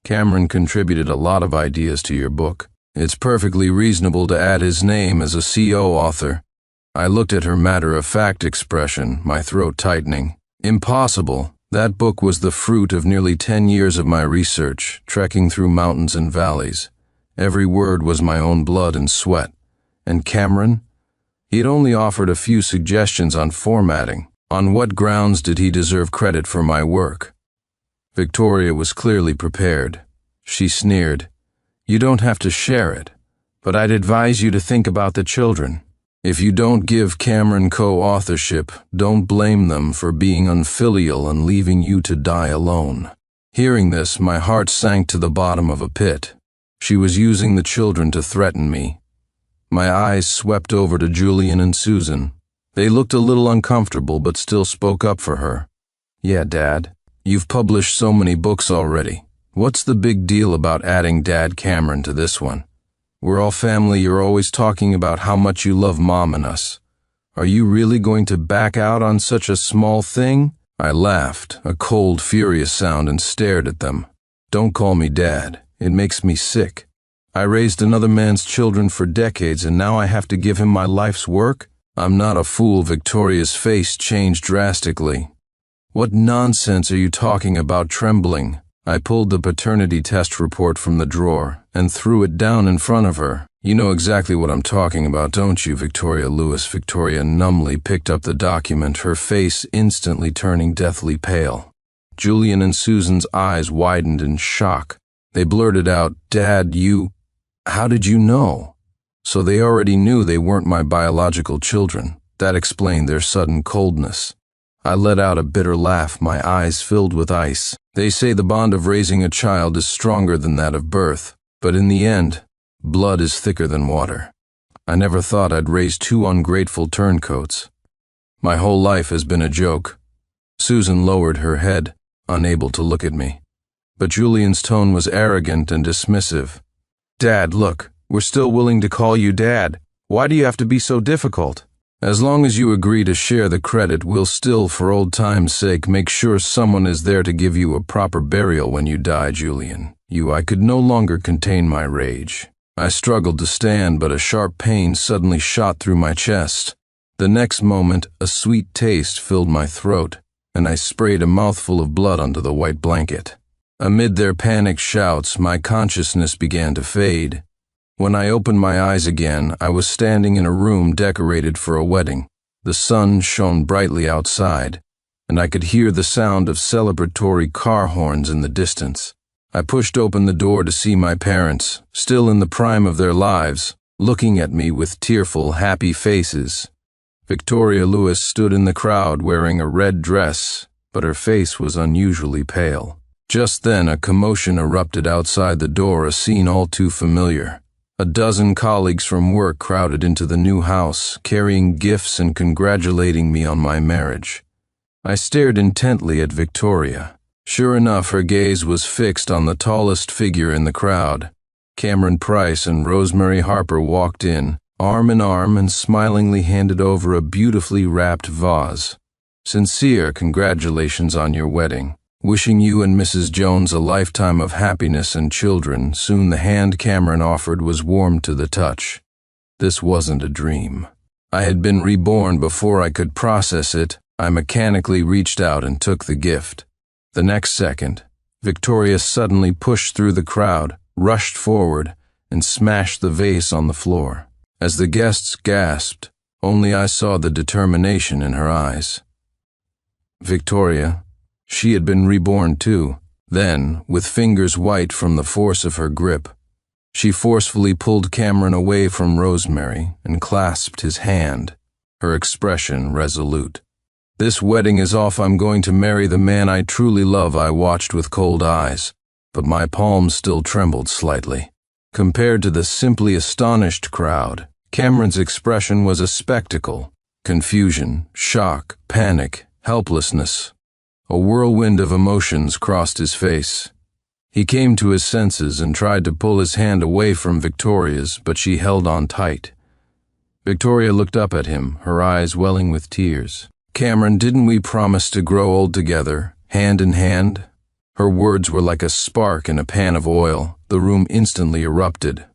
S1: Cameron contributed a lot of ideas to your book. It's perfectly reasonable to add his name as a CO author. I looked at her matter-of-fact expression, my throat tightening. Impossible. That book was the fruit of nearly 10 years of my research, trekking through mountains and valleys. Every word was my own blood and sweat. And Cameron? He had only offered a few suggestions on formatting. On what grounds did he deserve credit for my work? Victoria was clearly prepared. She sneered. You don't have to share it, but I'd advise you to think about the children. If you don't give Cameron co-authorship, don't blame them for being unfilial and leaving you to die alone. Hearing this, my heart sank to the bottom of a pit. She was using the children to threaten me. My eyes swept over to Julian and Susan. They looked a little uncomfortable but still spoke up for her. Yeah, Dad, you've published so many books already. What's the big deal about adding Dad Cameron to this one? We're all family. You're always talking about how much you love Mom and us. Are you really going to back out on such a small thing? I laughed, a cold, furious sound, and stared at them. Don't call me Dad. It makes me sick. I raised another man's children for decades and now I have to give him my life's work? I'm not a fool. Victoria's face changed drastically. What nonsense are you talking about? Trembling. I pulled the paternity test report from the drawer and threw it down in front of her. You know exactly what I'm talking about, don't you, Victoria Lewis? Victoria numbly picked up the document, her face instantly turning deathly pale. Julian and Susan's eyes widened in shock. They blurted out, "Dad, how did you know?" So they already knew they weren't my biological children. That explained their sudden coldness. I let out a bitter laugh, my eyes filled with ice. They say the bond of raising a child is stronger than that of birth, but in the end, blood is thicker than water. I never thought I'd raise two ungrateful turncoats. My whole life has been a joke. Susan lowered her head, unable to look at me. But Julian's tone was arrogant and dismissive. "Dad, look, we're still willing to call you Dad. Why do you have to be so difficult? As long as you agree to share the credit, we'll still, for old time's sake, make sure someone is there to give you a proper burial when you die, Julian." I could no longer contain my rage. I struggled to stand, but a sharp pain suddenly shot through my chest. The next moment, a sweet taste filled my throat, and I sprayed a mouthful of blood onto the white blanket. Amid their panicked shouts, my consciousness began to fade. When I opened my eyes again, I was standing in a room decorated for a wedding. The sun shone brightly outside, and I could hear the sound of celebratory car horns in the distance. I pushed open the door to see my parents, still in the prime of their lives, looking at me with tearful, happy faces. Victoria Lewis stood in the crowd wearing a red dress, but her face was unusually pale. Just then, a commotion erupted outside the door, a scene all too familiar. A dozen colleagues from work crowded into the new house, carrying gifts and congratulating me on my marriage. I stared intently at Victoria. Sure enough, her gaze was fixed on the tallest figure in the crowd. Cameron Price and Rosemary Harper walked in, arm in arm, and smilingly handed over a beautifully wrapped vase. "Sincere congratulations on your wedding. Wishing you and Mrs. Jones a lifetime of happiness and children." Soon the hand Cameron offered was warm to the touch. This wasn't a dream. I had been reborn before I could process it. I mechanically reached out and took the gift. The next second, Victoria suddenly pushed through the crowd, rushed forward, and smashed the vase on the floor. As the guests gasped, only I saw the determination in her eyes. Victoria, she had been reborn too. Then, with fingers white from the force of her grip, she forcefully pulled Cameron away from Rosemary and clasped his hand, her expression resolute. "This wedding is off. I'm going to marry the man I truly love." I watched with cold eyes, but my palms still trembled slightly. Compared to the simply astonished crowd, Cameron's expression was a spectacle. Confusion, shock, panic, helplessness. A whirlwind of emotions crossed his face. He came to his senses and tried to pull his hand away from Victoria's, but she held on tight. Victoria looked up at him, her eyes welling with tears. "Cameron, didn't we promise to grow old together, hand in hand?" Her words were like a spark in a pan of oil. The room instantly erupted.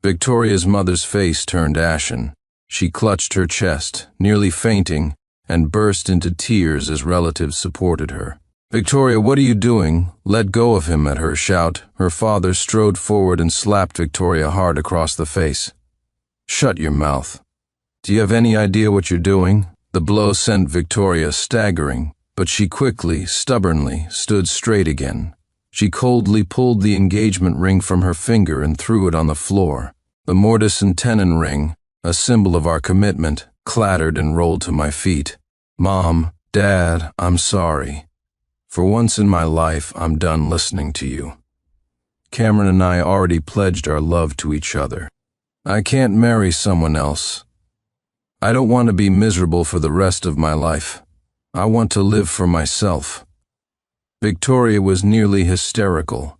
S1: Victoria's mother's face turned ashen. She clutched her chest, nearly fainting, and burst into tears as relatives supported her. "Victoria, what are you doing? Let go of him!" At her shout, her father strode forward and slapped Victoria hard across the face. "Shut your mouth. Do you have any idea what you're doing?" The blow sent Victoria staggering, but she quickly, stubbornly, stood straight again. She coldly pulled the engagement ring from her finger and threw it on the floor. The mortise and tenon ring, a symbol of our commitment, clattered and rolled to my feet. "Mom, Dad, I'm sorry. For once in my life, I'm done listening to you. Cameron and I already pledged our love to each other. I can't marry someone else. I don't want to be miserable for the rest of my life. I want to live for myself." Victoria was nearly hysterical.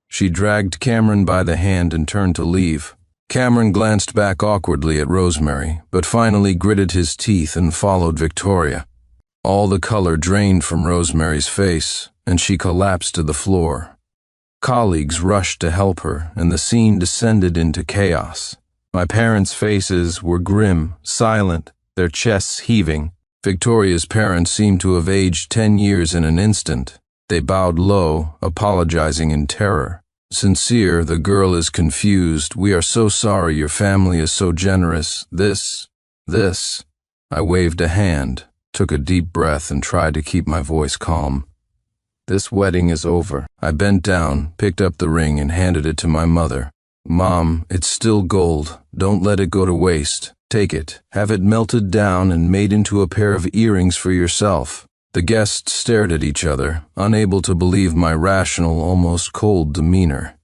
S1: She dragged Cameron by the hand and turned to leave. Cameron glanced back awkwardly at Rosemary, but finally gritted his teeth and followed Victoria. All the color drained from Rosemary's face, and she collapsed to the floor. Colleagues rushed to help her, and the scene descended into chaos. My parents' faces were grim, silent, their chests heaving. Victoria's parents seemed to have aged 10 years in an instant. They bowed low, apologizing in terror. Sincere, the girl is confused. We are so sorry, your family is so generous. This. I waved a hand, took a deep breath, and tried to keep my voice calm. This wedding is over. I bent down, picked up the ring, and handed it to my mother. Mom, it's still gold. Don't let it go to waste. Take it. Have it melted down and made into a pair of earrings for yourself. The guests stared at each other, unable to believe my rational, almost cold demeanor.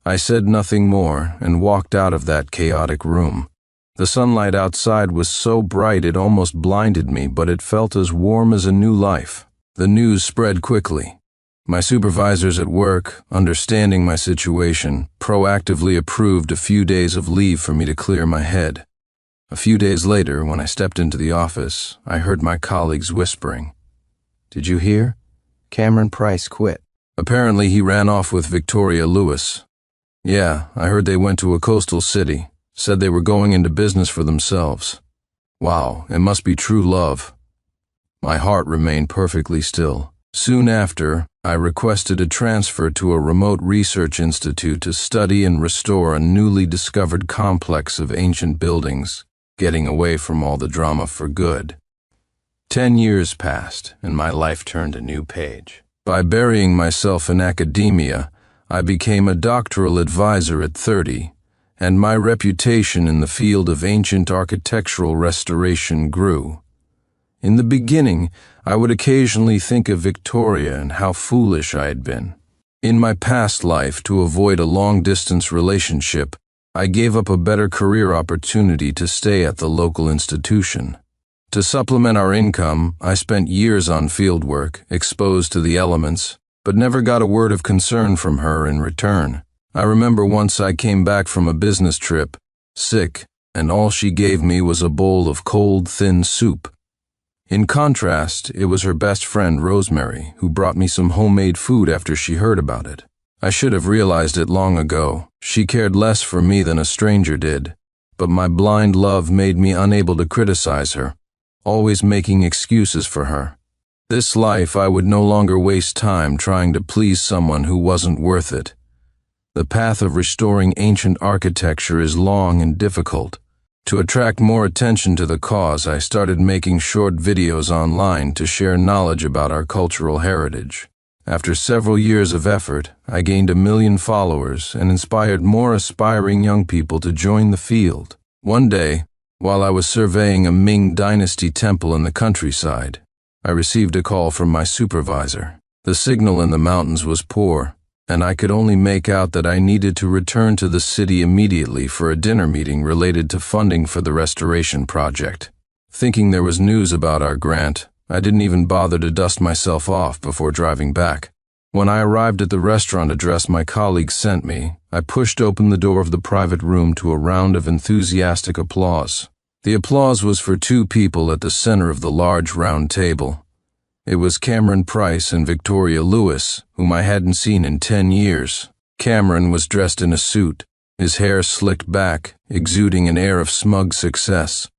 S1: I said nothing more and walked out of that chaotic room. The sunlight outside was so bright it almost blinded me, but it felt as warm as a new life. The news spread quickly. My supervisors at work, understanding my situation, proactively approved a few days of leave for me to clear my head. A few days later, when I stepped into the office, I heard my colleagues whispering. Did you hear? Cameron Price quit. Apparently he ran off with Victoria Lewis. Yeah, I heard they went to a coastal city, said they were going into business for themselves. Wow, it must be true love. My heart remained perfectly still. Soon after, I requested a transfer to a remote research institute to study and restore a newly discovered complex of ancient buildings, getting away from all the drama for good. 10 years passed, and my life turned a new page. By burying myself in academia, I became a doctoral advisor at 30, and my reputation in the field of ancient architectural restoration grew. In the beginning, I would occasionally think of Victoria and how foolish I had been. In my past life, to avoid a long-distance relationship, I gave up a better career opportunity to stay at the local institution. To supplement our income, I spent years on fieldwork, exposed to the elements, but never got a word of concern from her in return. I remember once I came back from a business trip, sick, and all she gave me was a bowl of cold, thin soup. In contrast, it was her best friend, Rosemary, who brought me some homemade food after she heard about it. I should have realized it long ago. She cared less for me than a stranger did, but my blind love made me unable to criticize her, always making excuses for her. This life, I would no longer waste time trying to please someone who wasn't worth it. The path of restoring ancient architecture is long and difficult. To attract more attention to the cause, I started making short videos online to share knowledge about our cultural heritage. After several years of effort, I gained 1 million followers and inspired more aspiring young people to join the field. One day, while I was surveying a Ming Dynasty temple in the countryside, I received a call from my supervisor. The signal in the mountains was poor, and I could only make out that I needed to return to the city immediately for a dinner meeting related to funding for the restoration project. Thinking there was news about our grant, I didn't even bother to dust myself off before driving back. When I arrived at the restaurant address my colleagues sent me, I pushed open the door of the private room to a round of enthusiastic applause. The applause was for 2 people at the center of the large round table. It was Cameron Price and Victoria Lewis, whom I hadn't seen in 10 years. Cameron was dressed in a suit, his hair slicked back, exuding an air of smug success.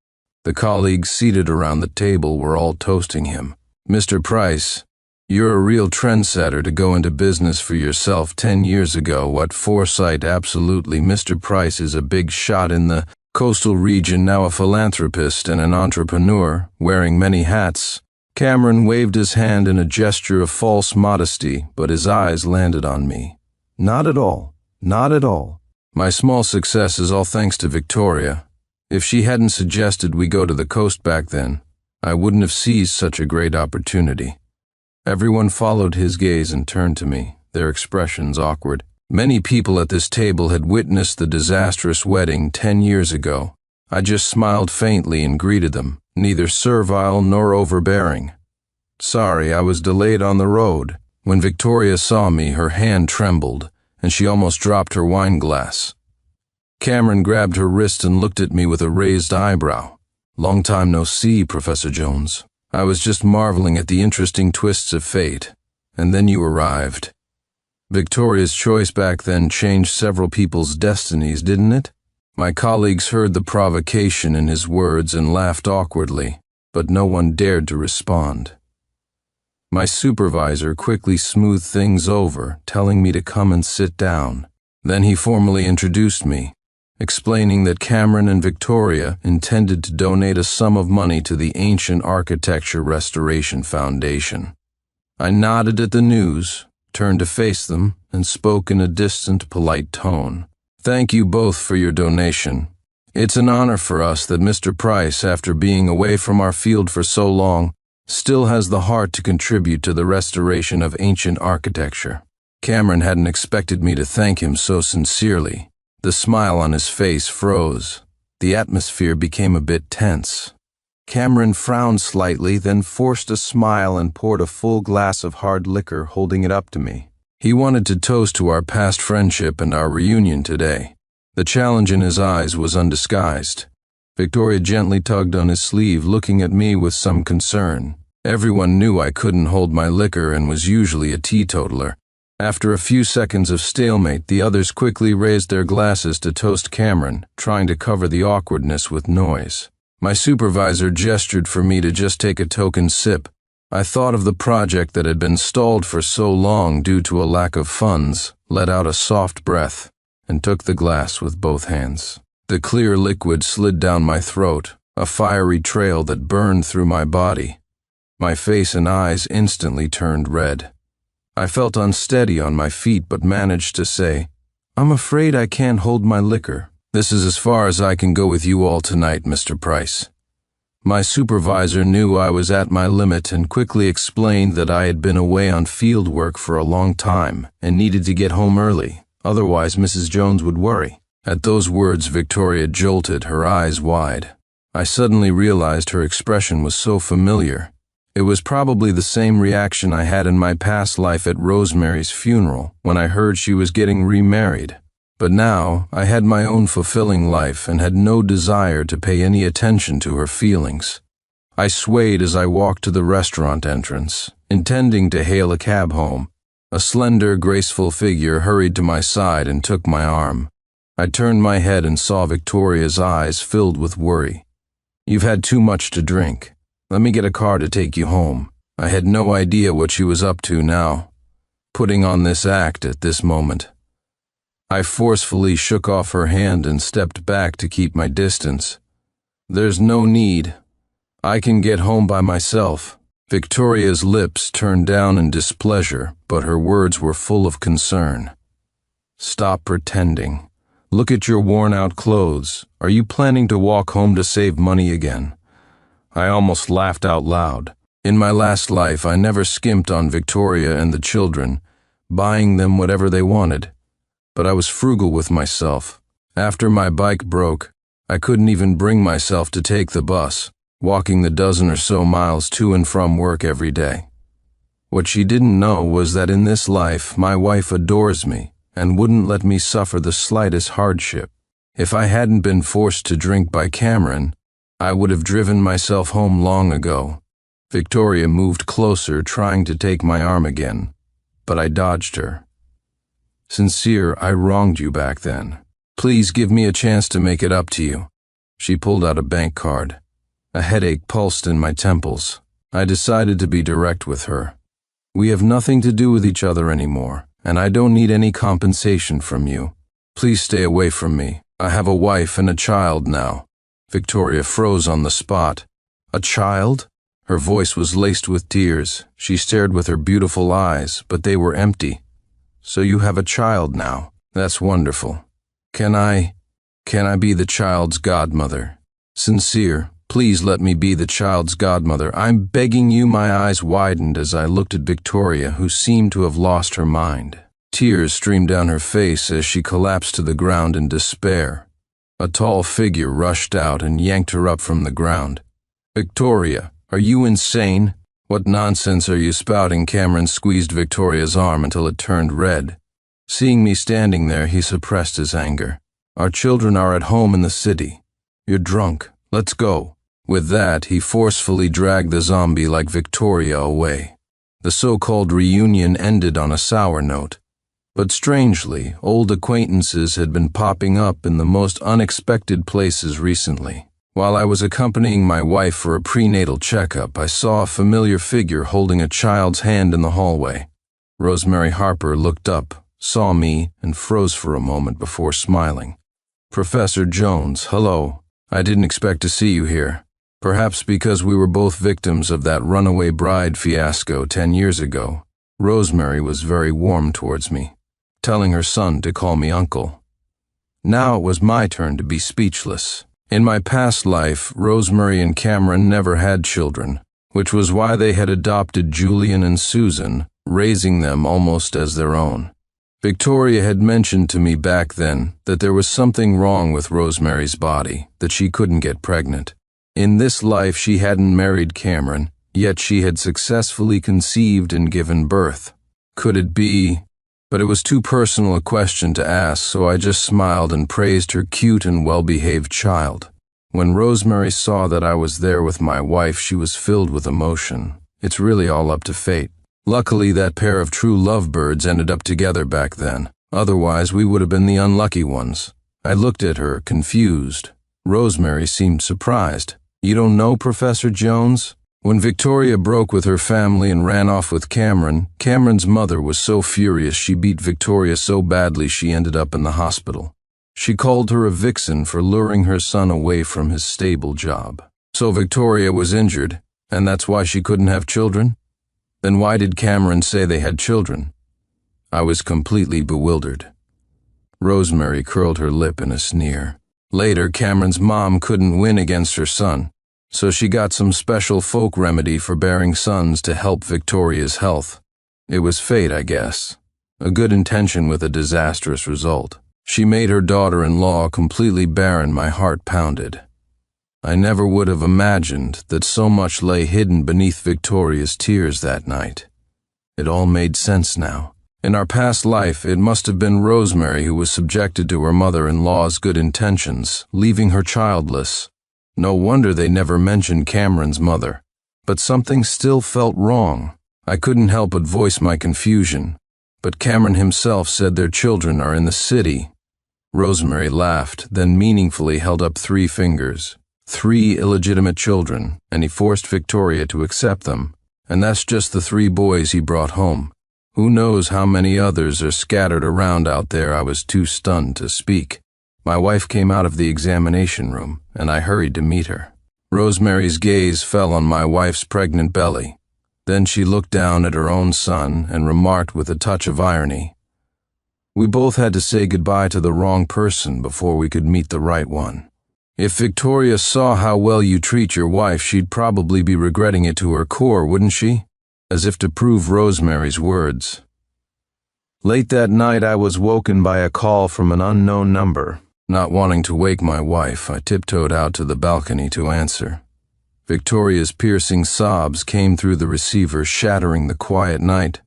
S1: The colleagues seated around the table were all toasting him. Mr. Price, you're a real trendsetter to go into business for yourself 10 years ago. What foresight, absolutely. Mr. Price is a big shot in the coastal region, now a philanthropist and an entrepreneur, wearing many hats. Cameron waved his hand in a gesture of false modesty, but his eyes landed on me. Not at all. Not at all. My small success is all thanks to Victoria. If she hadn't suggested we go to the coast back then, I wouldn't have seized such a great opportunity. Everyone followed his gaze and turned to me, their expressions awkward. Many people at this table had witnessed the disastrous wedding 10 years ago. I just smiled faintly and greeted them, neither servile nor overbearing. Sorry, I was delayed on the road. When Victoria saw me, her hand trembled, and she almost dropped her wine glass. Cameron grabbed her wrist and looked at me with a raised eyebrow. Long time no see, Professor Jones. I was just marveling at the interesting twists of fate, and then you arrived. Victoria's choice back then changed several people's destinies, didn't it? My colleagues heard the provocation in his words and laughed awkwardly, but no one dared to respond. My supervisor quickly smoothed things over, telling me to come and sit down. Then he formally introduced me, explaining that Cameron and Victoria intended to donate a sum of money to the Ancient Architecture Restoration Foundation. I nodded at the news, turned to face them, and spoke in a distant, polite tone. "Thank you both for your donation. It's an honor for us that Mr. Price, after being away from our field for so long, still has the heart to contribute to the restoration of ancient architecture." Cameron hadn't expected me to thank him so sincerely. The smile on his face froze. The atmosphere became a bit tense. Cameron frowned slightly, then forced a smile and poured a full glass of hard liquor, holding it up to me. He wanted to toast to our past friendship and our reunion today. The challenge in his eyes was undisguised. Victoria gently tugged on his sleeve, looking at me with some concern. Everyone knew I couldn't hold my liquor and was usually a teetotaler. After a few seconds of stalemate, the others quickly raised their glasses to toast Cameron, trying to cover the awkwardness with noise. My supervisor gestured for me to just take a token sip. I thought of the project that had been stalled for so long due to a lack of funds, let out a soft breath, and took the glass with both hands. The clear liquid slid down my throat, a fiery trail that burned through my body. My face and eyes instantly turned red. I felt unsteady on my feet but managed to say, "I'm afraid I can't hold my liquor. This is as far as I can go with you all tonight, Mr. Price." My supervisor knew I was at my limit and quickly explained that I had been away on field work for a long time and needed to get home early, otherwise Mrs. Jones would worry. At those words, Victoria jolted, her eyes wide. I suddenly realized her expression was so familiar. It was probably the same reaction I had in my past life at Rosemary's funeral when I heard she was getting remarried. But now I had my own fulfilling life and had no desire to pay any attention to her feelings. I swayed as I walked to the restaurant entrance, intending to hail a cab home. A slender, graceful figure hurried to my side and took my arm. I turned my head and saw Victoria's eyes filled with worry. "You've had too much to drink. Let me get a car to take you home." I had no idea what she was up to now, putting on this act at this moment. I forcefully shook off her hand and stepped back to keep my distance. "There's no need. I can get home by myself." Victoria's lips turned down in displeasure, but her words were full of concern. "Stop pretending. Look at your worn-out clothes. Are you planning to walk home to save money again?" I almost laughed out loud. In my last life, I never skimped on Victoria and the children, buying them whatever they wanted. But I was frugal with myself. After my bike broke, I couldn't even bring myself to take the bus, walking the dozen or so miles to and from work every day. What she didn't know was that in this life, my wife adores me and wouldn't let me suffer the slightest hardship. If I hadn't been forced to drink by Cameron, I would have driven myself home long ago. Victoria moved closer, trying to take my arm again, but I dodged her. "Sincere, I wronged you back then. Please give me a chance to make it up to you." She pulled out a bank card. A headache pulsed in my temples. I decided to be direct with her. "We have nothing to do with each other anymore, and I don't need any compensation from you. Please stay away from me. I have a wife and a child now." Victoria froze on the spot. "A child?" Her voice was laced with tears. She stared with her beautiful eyes, but they were empty. "So you have a child now. That's wonderful. Can I be the child's godmother? Sincere, please let me be the child's godmother. I'm begging you." My eyes widened as I looked at Victoria, who seemed to have lost her mind. Tears streamed down her face as she collapsed to the ground in despair. A tall figure rushed out and yanked her up from the ground. "Victoria, are you insane? What nonsense are you spouting?" Cameron squeezed Victoria's arm until it turned red. Seeing me standing there, he suppressed his anger. "Our children are at home in the city. You're drunk. Let's go." With that, he forcefully dragged the zombie like Victoria away. The so-called reunion ended on a sour note. But strangely, old acquaintances had been popping up in the most unexpected places recently. While I was accompanying my wife for a prenatal checkup, I saw a familiar figure holding a child's hand in the hallway. Rosemary Harper looked up, saw me, and froze for a moment before smiling. "Professor Jones, hello. I didn't expect to see you here. Perhaps because we were both victims of that runaway bride fiasco 10 years ago." Rosemary was very warm towards me, telling her son to call me uncle. Now it was my turn to be speechless. In my past life, Rosemary and Cameron never had children, which was why they had adopted Julian and Susan, raising them almost as their own. Victoria had mentioned to me back then that there was something wrong with Rosemary's body, that she couldn't get pregnant. In this life she hadn't married Cameron, yet she had successfully conceived and given birth. Could it be? But it was too personal a question to ask, so I just smiled and praised her cute and well-behaved child. When Rosemary saw that I was there with my wife, she was filled with emotion. It's really all up to fate. Luckily, that pair of true lovebirds ended up together back then. Otherwise, we would have been the unlucky ones. I looked at her, confused. Rosemary seemed surprised. "You don't know Professor Jones?" When Victoria broke with her family and ran off with Cameron, Cameron's mother was so furious she beat Victoria so badly she ended up in the hospital. She called her a vixen for luring her son away from his stable job. So Victoria was injured, and that's why she couldn't have children? Then why did Cameron say they had children? I was completely bewildered. Rosemary curled her lip in a sneer. Later, Cameron's mom couldn't win against her son, so she got some special folk remedy for bearing sons to help Victoria's health. It was fate, I guess. A good intention with a disastrous result. She made her daughter-in-law completely barren. My heart pounded. I never would have imagined that so much lay hidden beneath Victoria's tears that night. It all made sense now. In our past life, it must have been Rosemary who was subjected to her mother-in-law's good intentions, leaving her childless. No wonder they never mentioned Cameron's mother. But something still felt wrong. I couldn't help but voice my confusion. But Cameron himself said their children are in the city. Rosemary laughed, then meaningfully held up 3 fingers. 3 illegitimate children, and he forced Victoria to accept them. And that's just the 3 boys he brought home. Who knows how many others are scattered around out there. I was too stunned to speak. My wife came out of the examination room, and I hurried to meet her. Rosemary's gaze fell on my wife's pregnant belly. Then she looked down at her own son and remarked with a touch of irony, "We both had to say goodbye to the wrong person before we could meet the right one." If Victoria saw how well you treat your wife, she'd probably be regretting it to her core, wouldn't she? As if to prove Rosemary's words. Late that night, I was woken by a call from an unknown number. Not wanting to wake my wife, I tiptoed out to the balcony to answer. Victoria's piercing sobs came through the receiver, shattering the quiet night.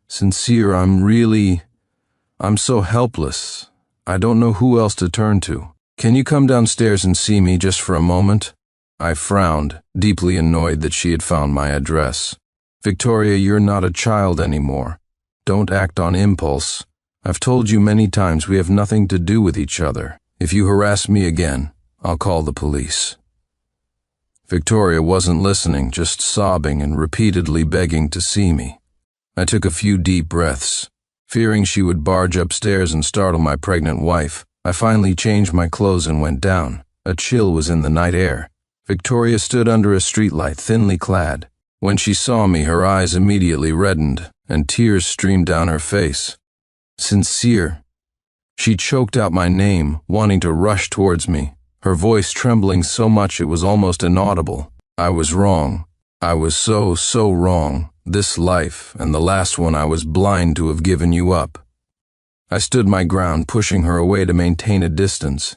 S1: "Sincere, I'm so helpless. I don't know who else to turn to. Can you come downstairs and see me just for a moment?" I frowned, deeply annoyed that she had found my address. "Victoria, you're not a child anymore. Don't act on impulse. I've told you many times we have nothing to do with each other. If you harass me again, I'll call the police." Victoria wasn't listening, just sobbing and repeatedly begging to see me. I took a few deep breaths. Fearing she would barge upstairs and startle my pregnant wife, I finally changed my clothes and went down. A chill was in the night air. Victoria stood under a streetlight, thinly clad. When she saw me, her eyes immediately reddened, and tears streamed down her face. "Sincere." She choked out my name, wanting to rush towards me, her voice trembling so much it was almost inaudible. I was wrong. I was so wrong. This life, and the last one, I was blind to have given you up. I stood my ground, pushing her away to maintain a distance.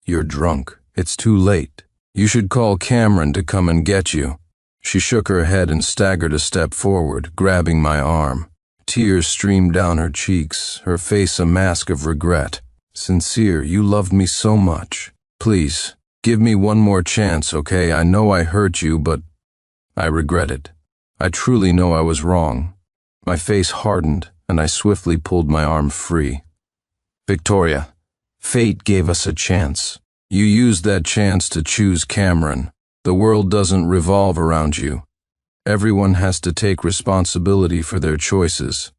S1: "You're drunk. It's too late. You should call Cameron to come and get you." She shook her head and staggered a step forward, grabbing my arm. Tears streamed down her cheeks, her face a mask of regret. "Sincere, you loved me so much. Please, give me one more chance, okay? I know I hurt you, but I regret it. I truly know I was wrong." My face hardened, and I swiftly pulled my arm free. "Victoria, fate gave us a chance. You used that chance to choose Cameron. The world doesn't revolve around you. Everyone has to take responsibility for their choices.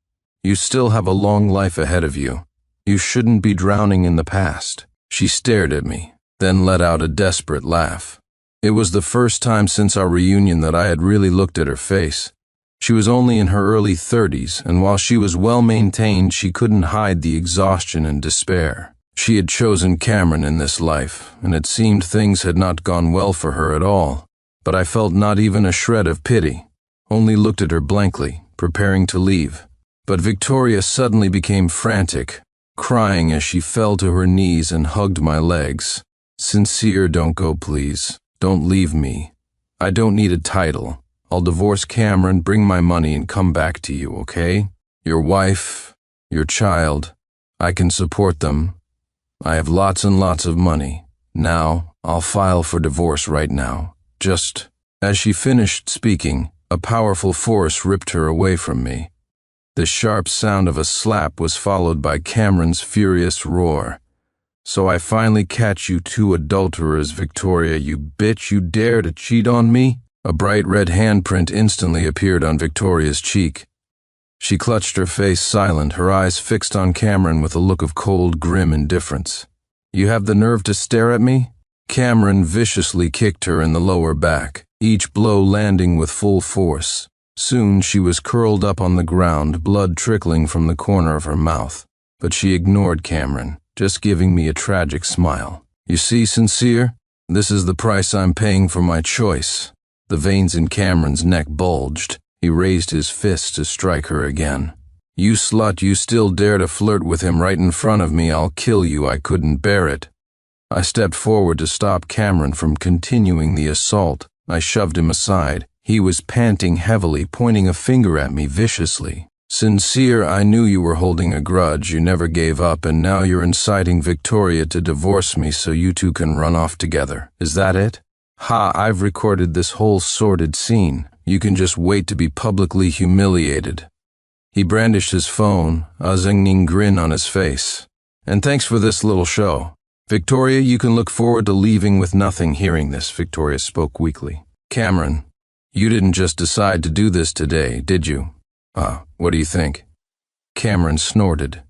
S1: You still have a long life ahead of you. You shouldn't be drowning in the past." She stared at me, then let out a desperate laugh. It was the first time since our reunion that I had really looked at her face. She was only in her early 30s, and while she was well-maintained, she couldn't hide the exhaustion and despair. She had chosen Cameron in this life, and it seemed things had not gone well for her at all. But I felt not even a shred of pity, only looked at her blankly, preparing to leave. But Victoria suddenly became frantic, crying as she fell to her knees and hugged my legs. "Sincere, don't go, please. Don't leave me. I don't need a title. I'll divorce Cameron, bring my money, and come back to you, okay? Your wife, your child, I can support them. I have lots and lots of money. Now, I'll file for divorce right now. Just..." As she finished speaking, a powerful force ripped her away from me. The sharp sound of a slap was followed by Cameron's furious roar. "So I finally catch you two adulterers, Victoria, you bitch, you dare to cheat on me?" A bright red handprint instantly appeared on Victoria's cheek. She clutched her face silent, her eyes fixed on Cameron with a look of cold, grim indifference. "You have the nerve to stare at me?" Cameron viciously kicked her in the lower back, each blow landing with full force. Soon she was curled up on the ground, blood trickling from the corner of her mouth. But she ignored Cameron, just giving me a tragic smile. "You see, Sincere? This is the price I'm paying for my choice." The veins in Cameron's neck bulged. He raised his fist to strike her again. "You slut, you still dare to flirt with him right in front of me. I'll kill you. I couldn't bear it." I stepped forward to stop Cameron from continuing the assault. I shoved him aside. He was panting heavily, pointing a finger at me viciously. "Sincere, I knew you were holding a grudge. You never gave up, and now you're inciting Victoria to divorce me so you two can run off together. Is that it? Ha, I've recorded this whole sordid scene. You can just wait to be publicly humiliated." He brandished his phone, a zinging grin on his face. "And thanks for this little show. Victoria, you can look forward to leaving with nothing." Hearing this, Victoria spoke weakly. "Cameron, you didn't just decide to do this today, did you? What do you think?" Cameron snorted.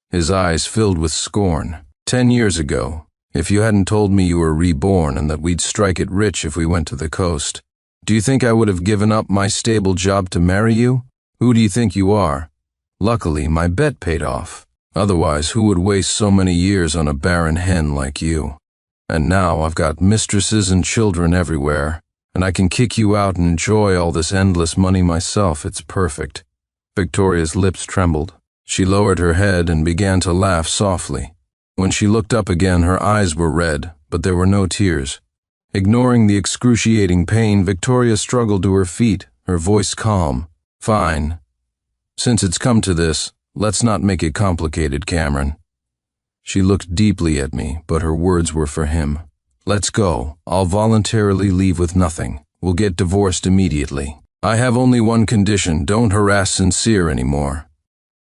S1: His eyes filled with scorn. 10 years ago, if you hadn't told me you were reborn and that we'd strike it rich if we went to the coast, do you think I would have given up my stable job to marry you? Who do you think you are? Luckily, my bet paid off. Otherwise, who would waste so many years on a barren hen like you? And now I've got mistresses and children everywhere, and I can kick you out and enjoy all this endless money myself. It's perfect." Victoria's lips trembled. She lowered her head and began to laugh softly. When she looked up again, her eyes were red, but there were no tears. Ignoring the excruciating pain, Victoria struggled to her feet, her voice calm. "Fine. Since it's come to this, let's not make it complicated, Cameron." She looked deeply at me, but her words were for him. "Let's go. I'll voluntarily leave with nothing. We'll get divorced immediately. I have only one condition: don't harass Sincere anymore."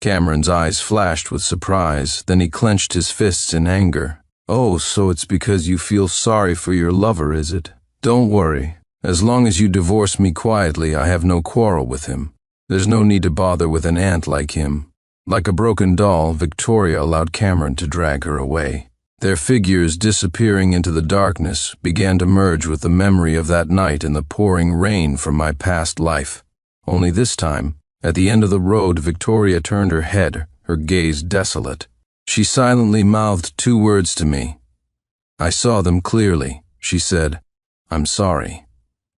S1: Cameron's eyes flashed with surprise, then he clenched his fists in anger. "Oh, so it's because you feel sorry for your lover, is it? Don't worry. As long as you divorce me quietly, I have no quarrel with him. There's no need to bother with an ant like him." Like a broken doll, Victoria allowed Cameron to drag her away. Their figures, disappearing into the darkness, began to merge with the memory of that night and the pouring rain from my past life. Only this time, at the end of the road, Victoria turned her head, her gaze desolate. She silently mouthed 2 words to me. I saw them clearly. She said, "I'm sorry."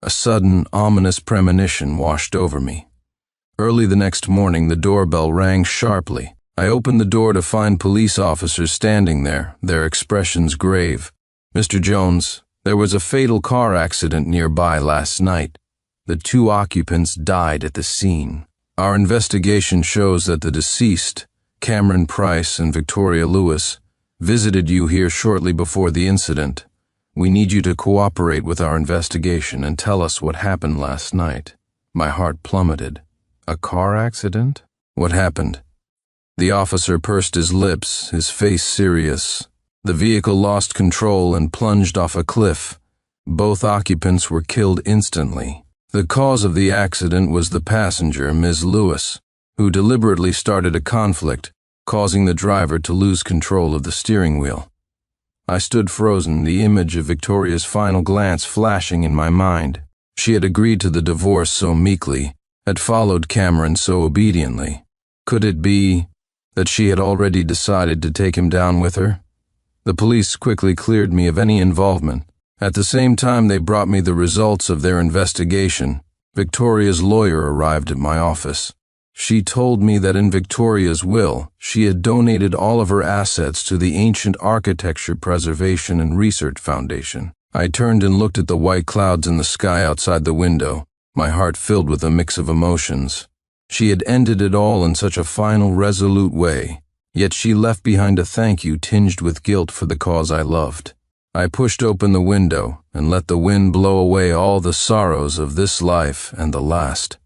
S1: A sudden, ominous premonition washed over me. Early the next morning, the doorbell rang sharply. I opened the door to find police officers standing there, their expressions grave. "Mr. Jones, there was a fatal car accident nearby last night. The 2 occupants died at the scene. Our investigation shows that the deceased, Cameron Price and Victoria Lewis, visited you here shortly before the incident. We need you to cooperate with our investigation and tell us what happened last night." My heart plummeted. "A car accident? What happened?" The officer pursed his lips, his face serious. The vehicle lost control and plunged off a cliff. Both occupants were killed instantly. The cause of the accident was the passenger, Ms. Lewis, who deliberately started a conflict, causing the driver to lose control of the steering wheel. I stood frozen, the image of Victoria's final glance flashing in my mind. She had agreed to the divorce so meekly, had followed Cameron so obediently. Could it be that she had already decided to take him down with her? The police quickly cleared me of any involvement. At the same time they brought me the results of their investigation, Victoria's lawyer arrived at my office. She told me that in Victoria's will, she had donated all of her assets to the Ancient Architecture Preservation and Research Foundation. I turned and looked at the white clouds in the sky outside the window, my heart filled with a mix of emotions. She had ended it all in such a final, resolute way, yet she left behind a thank you tinged with guilt for the cause I loved. I pushed open the window and let the wind blow away all the sorrows of this life and the last.